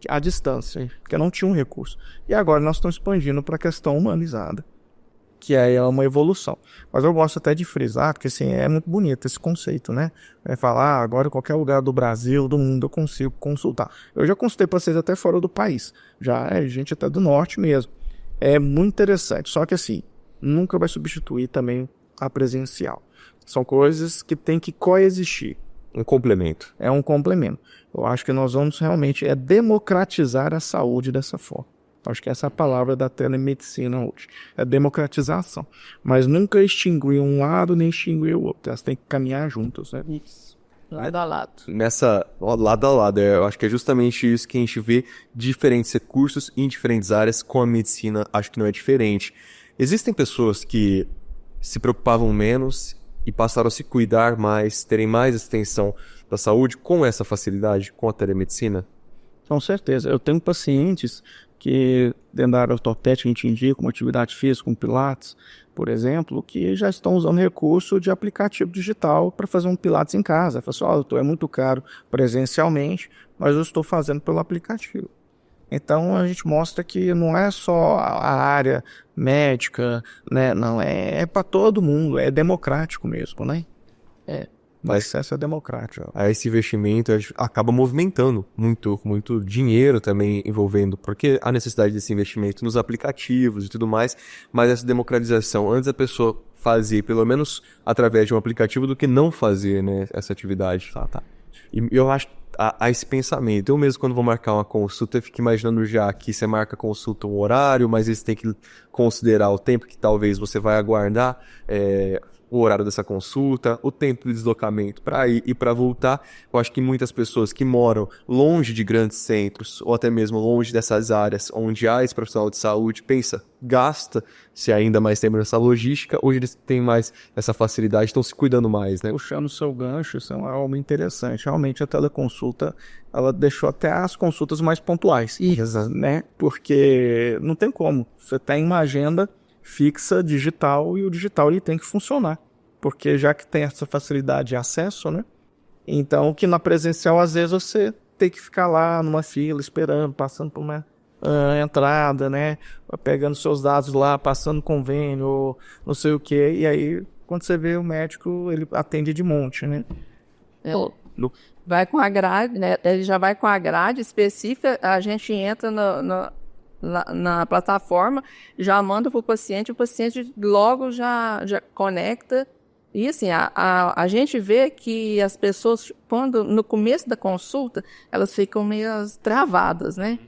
à distância, porque não tinha um recurso. E agora nós estamos expandindo para a questão humanizada, que aí é uma evolução. Mas eu gosto até de frisar, porque assim, é muito bonito esse conceito, né? Falar, agora em qualquer lugar do Brasil, do mundo, eu consigo consultar. Eu já consultei pacientes até fora do país, já é gente até do norte mesmo. É muito interessante, só que assim, nunca vai substituir também a presencial. São coisas que têm que coexistir.
Um complemento.
É um complemento. Eu acho que nós vamos realmente democratizar a saúde dessa forma. Acho que essa é a palavra da telemedicina hoje. É democratização. Mas nunca extinguir um lado nem extinguir o outro. Elas têm que caminhar juntas, né?
Isso. Lado a lado.
Lado a lado. Eu acho que é justamente isso que a gente vê diferentes recursos em diferentes áreas. Com a medicina, acho que não é diferente. Existem pessoas que se preocupavam menos e passaram a se cuidar mais, terem mais extensão da saúde com essa facilidade, com a telemedicina?
Com certeza. Eu tenho pacientes que, dentro da área ortopédica, a gente indica uma atividade física, como Pilates, por exemplo, que já estão usando recurso de aplicativo digital para fazer um Pilates em casa. Fala assim, é muito caro presencialmente, mas eu estou fazendo pelo aplicativo. Então a gente mostra que não é só a área médica, né? Não, é para todo mundo, é democrático mesmo, né? O acesso é democrático.
Aí esse investimento acaba movimentando muito dinheiro também envolvendo, porque a necessidade desse investimento nos aplicativos e tudo mais, mas essa democratização, antes a pessoa fazer, pelo menos através de um aplicativo, do que não fazer, né, essa atividade. Tá. E eu acho a esse pensamento. Eu mesmo, quando vou marcar uma consulta, eu fico imaginando já que você marca a consulta um horário, mas você tem que considerar o tempo que talvez você vai aguardar, o horário dessa consulta, o tempo de deslocamento para ir e para voltar. Eu acho que muitas pessoas que moram longe de grandes centros, ou até mesmo longe dessas áreas onde há esse profissional de saúde, gasta-se ainda mais tempo nessa logística. Hoje eles têm mais essa facilidade, estão se cuidando mais, né?
Puxando o seu gancho, isso é algo interessante. Realmente a teleconsulta, ela deixou até as consultas mais pontuais.
Isso,
né? Porque não tem como. Você tem uma agenda fixa, digital, e o digital ele tem que funcionar, porque já que tem essa facilidade de acesso, né? Então, que na presencial, às vezes, você tem que ficar lá numa fila, esperando, passando por uma entrada, né? Pegando seus dados lá, passando convênio, não sei o quê, e aí, quando você vê o médico, ele atende de monte, né?
Vai com a grade, né? Ele já vai com a grade específica, a gente entra na plataforma, já manda para o paciente logo já conecta. E assim, a gente vê que as pessoas, quando no começo da consulta, elas ficam meio travadas, né?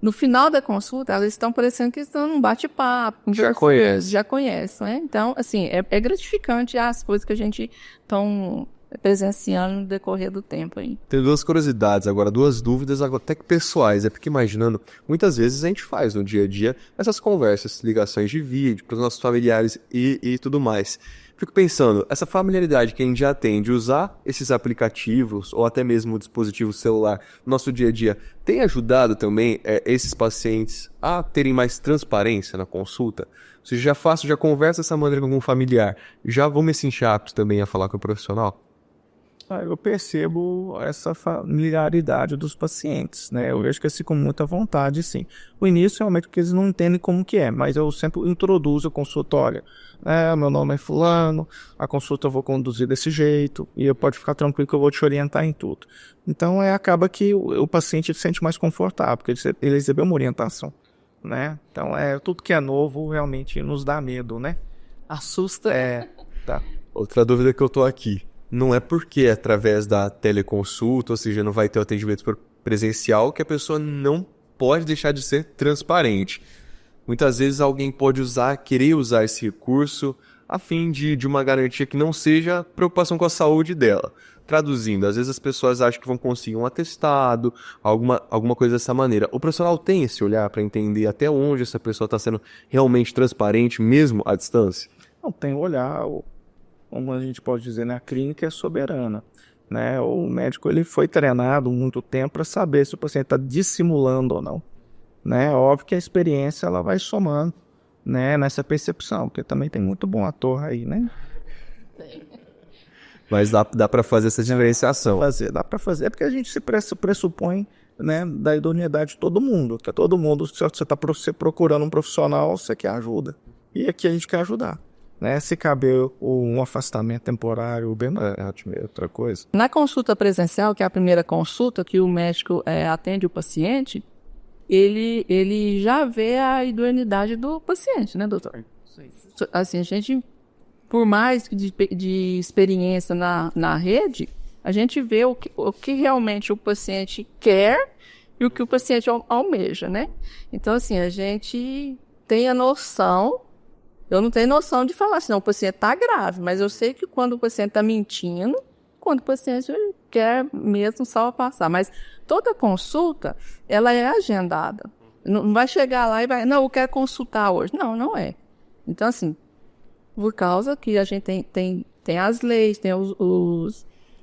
No final da consulta, elas estão parecendo que estão num bate-papo. Já conhecem, né? Então, assim, é gratificante as coisas que a gente estão presenciando no decorrer do tempo aí.
Tenho duas curiosidades agora, duas dúvidas até que pessoais. É porque imaginando, muitas vezes a gente faz no dia a dia essas conversas, ligações de vídeo para os nossos familiares e tudo mais. Fico pensando, essa familiaridade que a gente já tem de usar esses aplicativos ou até mesmo o dispositivo celular no nosso dia a dia, tem ajudado também esses pacientes a terem mais transparência na consulta? Ou seja, já converso dessa maneira com algum familiar, já vou me sentir apto também a falar com o profissional?
Eu percebo essa familiaridade dos pacientes, né? Eu vejo que eles ficam com muita vontade, sim. O início, realmente, porque eles não entendem como que é, mas eu sempre introduzo o consultório. Meu nome é fulano, a consulta eu vou conduzir desse jeito, e pode ficar tranquilo que eu vou te orientar em tudo. Então, acaba que o paciente se sente mais confortável, porque ele recebeu uma orientação, né? Então, tudo que é novo realmente nos dá medo, né?
Assusta.
Tá.
Outra dúvida que eu tô aqui. Não é porque é através da teleconsulta, ou seja, não vai ter o atendimento presencial, que a pessoa não pode deixar de ser transparente. Muitas vezes alguém pode querer usar esse recurso a fim de uma garantia que não seja preocupação com a saúde dela. Traduzindo, às vezes as pessoas acham que vão conseguir um atestado, alguma coisa dessa maneira. O profissional tem esse olhar para entender até onde essa pessoa está sendo realmente transparente, mesmo à distância?
Não tem olhar, como a gente pode dizer, né? A clínica é soberana, né? O médico ele foi treinado muito tempo para saber se o paciente está dissimulando ou não, né? Óbvio que a experiência ela vai somando, né? Nessa percepção, porque também tem muito bom ator aí, né?
Mas dá para fazer essa diferenciação.
Dá para fazer, é porque a gente se pressupõe, né, da idoneidade de todo mundo, que todo mundo, se você está procurando um profissional, você quer ajuda, e aqui a gente quer ajudar. Né, se caber um afastamento temporário, bem outra coisa.
Na consulta presencial, que é a primeira consulta que o médico atende o paciente, ele já vê a idoneidade do paciente, né, doutor? Sim. Assim, a gente, por mais de experiência na rede, a gente vê o que realmente o paciente quer e o que o paciente almeja, né? Então, assim, a gente tem a noção. Eu não tenho noção de falar assim, não, o paciente está grave, mas eu sei que quando o paciente está mentindo, quando o paciente quer mesmo só passar. Mas toda consulta, ela é agendada. Não vai chegar lá e vai, não, eu quero consultar hoje. Não é. Então, assim, por causa que a gente tem as leis, tem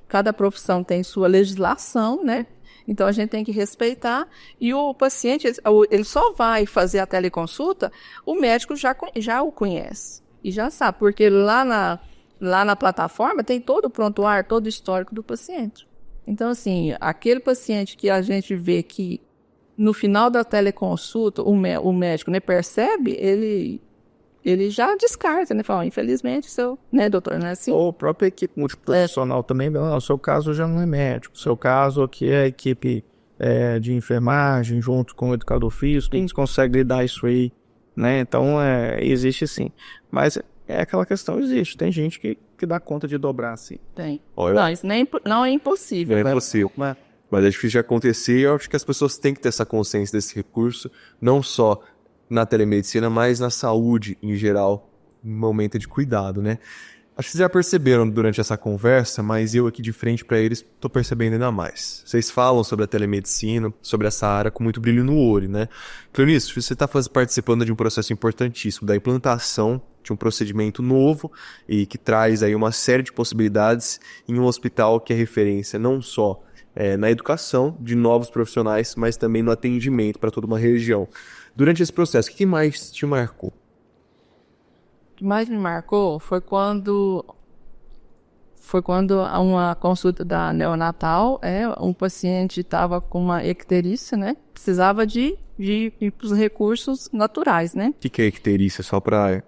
cada profissão tem sua legislação, né? Então, a gente tem que respeitar e o paciente, ele só vai fazer a teleconsulta, o médico já o conhece e já sabe, porque lá na plataforma tem todo o prontuário, todo o histórico do paciente. Então, assim, aquele paciente que a gente vê que no final da teleconsulta o médico, né, percebe, ele já descarta, né? Fala, infelizmente, né, doutor, não é assim?
Ou a própria equipe multiprofissional também, não, o seu caso já não é médico, o seu caso aqui é a equipe de enfermagem, junto com o educador físico, eles conseguem lidar isso aí, né? Então, existe sim. Mas aquela questão, existe. Tem gente que dá conta de dobrar assim.
Tem. Não, isso não é impossível.
Não é impossível. Mas é difícil de acontecer e eu acho que as pessoas têm que ter essa consciência desse recurso, não só na telemedicina, mas na saúde em geral, um momento de cuidado, né? Acho que vocês já perceberam durante essa conversa, mas eu aqui de frente para eles estou percebendo ainda mais. Vocês falam sobre a telemedicina, sobre essa área com muito brilho no olho, né? Cleonice, você está participando de um processo importantíssimo, da implantação de um procedimento novo e que traz aí uma série de possibilidades em um hospital que é referência não só na educação de novos profissionais, mas também no atendimento para toda uma região. Durante esse processo, o que mais te marcou?
O que mais me marcou foi quando uma consulta da neonatal, um paciente estava com uma icterícia, né? Precisava de ir para os recursos naturais, né?
O que é icterícia? Só para...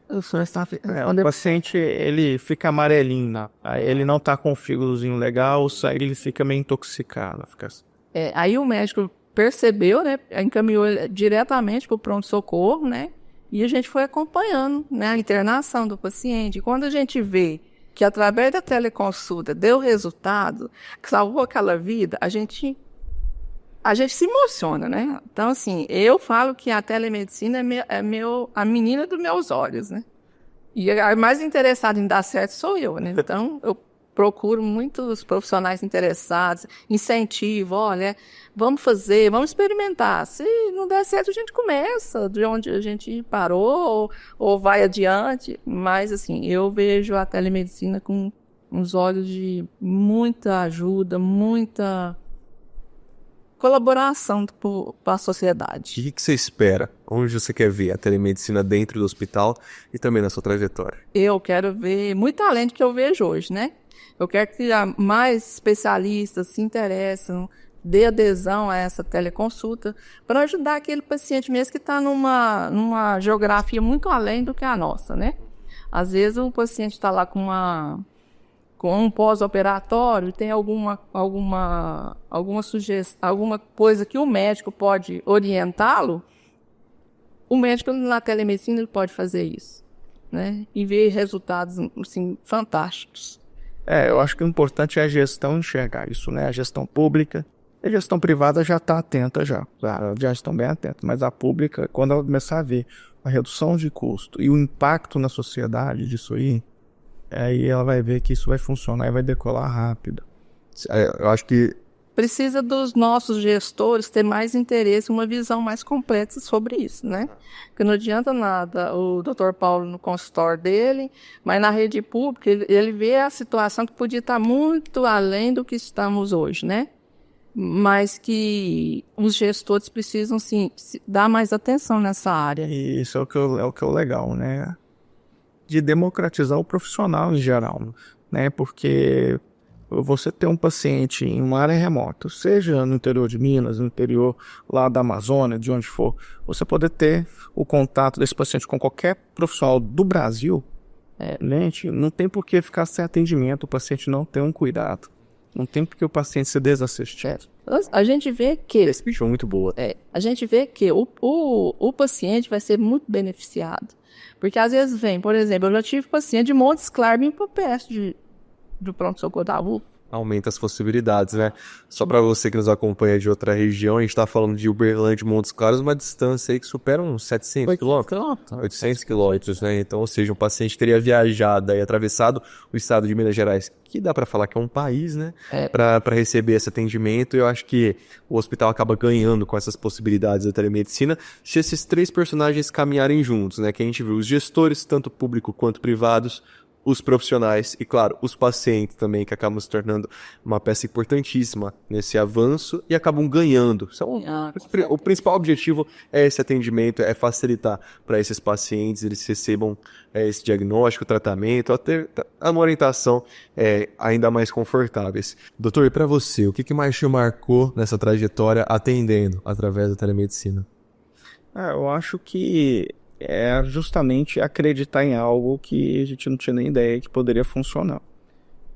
O paciente, ele fica amarelinho, aí ele não está com o fígadozinho legal, ele fica meio intoxicado.
Aí o médico percebeu, né? Encaminhou ele diretamente para o pronto-socorro, né? E a gente foi acompanhando, né, a internação do paciente. E quando a gente vê que através da teleconsulta deu resultado, que salvou aquela vida, a gente se emociona, né? Então, assim, eu falo que a telemedicina a menina dos meus olhos, né? E a mais interessada em dar certo sou eu, né? Então, procuro muitos profissionais interessados, incentivo, olha, vamos fazer, vamos experimentar. Se não der certo, a gente começa de onde a gente parou ou vai adiante. Mas, assim, eu vejo a telemedicina com uns olhos de muita ajuda, muita colaboração para a sociedade.
O que você espera? Onde você quer ver a telemedicina dentro do hospital e também na sua trajetória?
Eu quero ver muito além do que eu vejo hoje, né? Eu quero que mais especialistas se interessem, dê adesão a essa teleconsulta para ajudar aquele paciente mesmo que está numa geografia muito além do que a nossa, né? Às vezes o paciente está lá com um pós-operatório, tem alguma sugestão, alguma coisa que o médico pode orientá-lo, o médico na telemedicina ele pode fazer isso, né? E ver resultados assim, fantásticos.
Eu acho que o importante é a gestão enxergar isso, né? A gestão pública. A gestão privada já está atenta já estão bem atentas, mas a pública, quando ela começar a ver a redução de custo e o impacto na sociedade disso aí ela vai ver que isso vai funcionar e vai decolar rápido.
Eu acho que
precisa dos nossos gestores ter mais interesse, uma visão mais completa sobre isso, né? Porque não adianta nada o Dr. Paulo no consultório dele, mas na rede pública ele vê a situação que podia estar muito além do que estamos hoje, né? Mas que os gestores precisam, sim, dar mais atenção nessa área.
E isso é o que é o legal, né? De democratizar o profissional em geral, né? Porque você ter um paciente em uma área remota, seja no interior de Minas, no interior lá da Amazônia, de onde for, você poder ter o contato desse paciente com qualquer profissional do Brasil, gente, não tem por que ficar sem atendimento, o paciente não tem um cuidado. Não tem por que o paciente ser desassistido.
A gente vê que...
Esse bicho é muito boa.
A gente vê que o paciente vai ser muito beneficiado. Porque às vezes vem, por exemplo, eu já tive paciente de Montes Claros indo para perto do pronto-socorro da UPA.
Aumenta as possibilidades, né? Só para você que nos acompanha de outra região, a gente tá falando de Uberlândia e Montes Claros, uma distância aí que supera uns 700 quilômetros. 800 quilômetros, né? Então, ou seja, um paciente teria viajado e atravessado o estado de Minas Gerais, que dá para falar que é um país, né? Para receber esse atendimento. E eu acho que o hospital acaba ganhando com essas possibilidades da telemedicina se esses três personagens caminharem juntos, né? Que a gente viu os gestores, tanto público quanto privados, os profissionais e, claro, os pacientes também, que acabam se tornando uma peça importantíssima nesse avanço e acabam ganhando. O principal objetivo é esse atendimento, é facilitar para esses pacientes, eles recebam esse diagnóstico, tratamento, até uma orientação ainda mais confortáveis. Doutor, e para você, o que mais te marcou nessa trajetória atendendo através da telemedicina?
Eu acho que é justamente acreditar em algo que a gente não tinha nem ideia que poderia funcionar.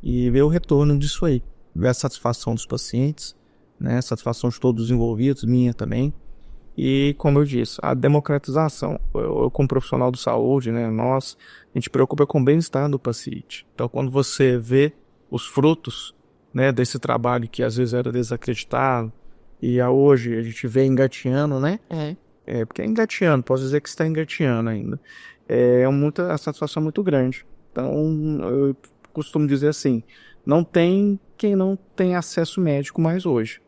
E ver o retorno disso aí. Ver a satisfação dos pacientes, né? A satisfação de todos os envolvidos, minha também. E, como eu disse, a democratização. Eu como profissional de saúde, né? A gente preocupa com o bem-estar do paciente. Então, quando você vê os frutos, né, desse trabalho que às vezes era desacreditado, e hoje a gente vê engateando, né? Porque é engateando, posso dizer que está engateando ainda. A satisfação é muito grande. Então, eu costumo dizer assim, não tem quem não tem acesso médico mais hoje.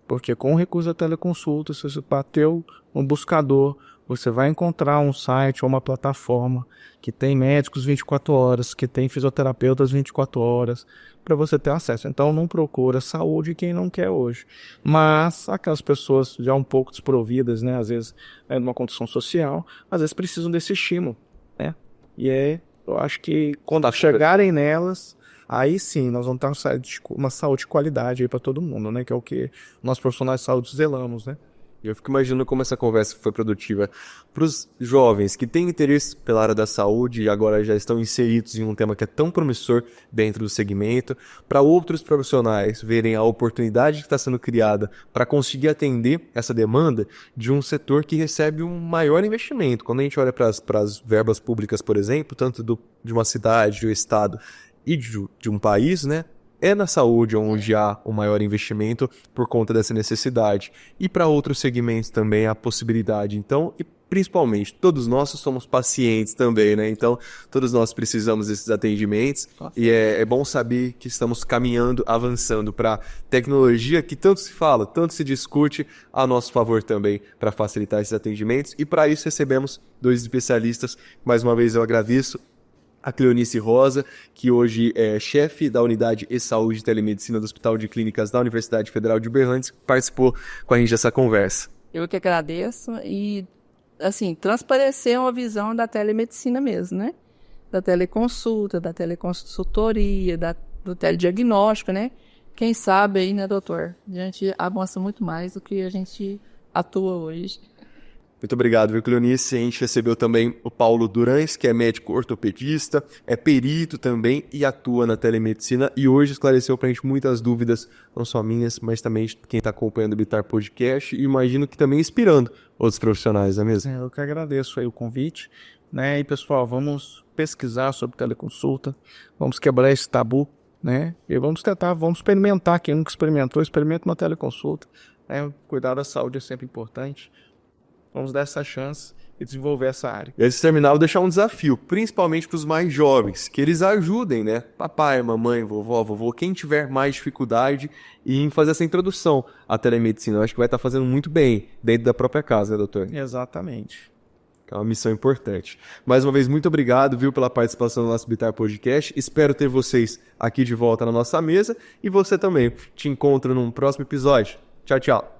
Porque com o recurso da teleconsulta, se você bateu no buscador, você vai encontrar um site ou uma plataforma que tem médicos 24 horas, que tem fisioterapeutas 24 horas, para você ter acesso. Então não procura saúde quem não quer hoje. Mas aquelas pessoas já um pouco desprovidas, né, às vezes numa condição social, às vezes precisam desse estímulo, né? E eu acho que quando chegarem nelas, aí sim nós vamos ter uma saúde de qualidade aí para todo mundo, né? Que é o que nós profissionais de saúde zelamos, né?
Eu fico imaginando como essa conversa foi produtiva para os jovens que têm interesse pela área da saúde e agora já estão inseridos em um tema que é tão promissor dentro do segmento, para outros profissionais verem a oportunidade que está sendo criada para conseguir atender essa demanda de um setor que recebe um maior investimento. Quando a gente olha para as verbas públicas, por exemplo, tanto de uma cidade, de um estado e de um país, né? É na saúde onde há o maior investimento por conta dessa necessidade. E para outros segmentos também há possibilidade. Então, principalmente, todos nós somos pacientes também, né? Então, todos nós precisamos desses atendimentos e é bom saber que estamos caminhando, avançando para tecnologia que tanto se fala, tanto se discute, a nosso favor também para facilitar esses atendimentos. E para isso recebemos 2 especialistas. Mais uma vez eu agradeço a Cleonice Rosa, que hoje é chefe da Unidade e-Saúde e Telemedicina do Hospital de Clínicas da Universidade Federal de Uberlândia, que participou com a gente dessa conversa.
Eu que agradeço e, assim, transparecer uma visão da telemedicina mesmo, né? Da teleconsulta, da teleconsultoria, do telediagnóstico, né? Quem sabe aí, né, doutor? A gente avança muito mais do que a gente atua hoje.
Muito obrigado, viu, Cleonice? A gente recebeu também o Paulo Durães, que é médico ortopedista, é perito também e atua na telemedicina e hoje esclareceu pra gente muitas dúvidas, não só minhas, mas também de quem está acompanhando o Bitar Podcast e imagino que também inspirando outros profissionais, não é mesmo?
Eu que agradeço aí o convite, né? E pessoal, vamos pesquisar sobre teleconsulta, vamos quebrar esse tabu, né? E vamos experimentar, quem nunca experimentou, experimenta uma teleconsulta, né? Cuidar da saúde é sempre importante. Vamos dar essa chance e desenvolver essa área.
E esse terminal vou deixar um desafio, principalmente para os mais jovens, que eles ajudem, né? Papai, mamãe, vovô, quem tiver mais dificuldade em fazer essa introdução à telemedicina. Eu acho que vai estar fazendo muito bem dentro da própria casa, né, doutor?
Exatamente.
É uma missão importante. Mais uma vez, muito obrigado, viu, pela participação no nosso Bitar Podcast. Espero ter vocês aqui de volta na nossa mesa e você também. Te encontro num próximo episódio. Tchau, tchau.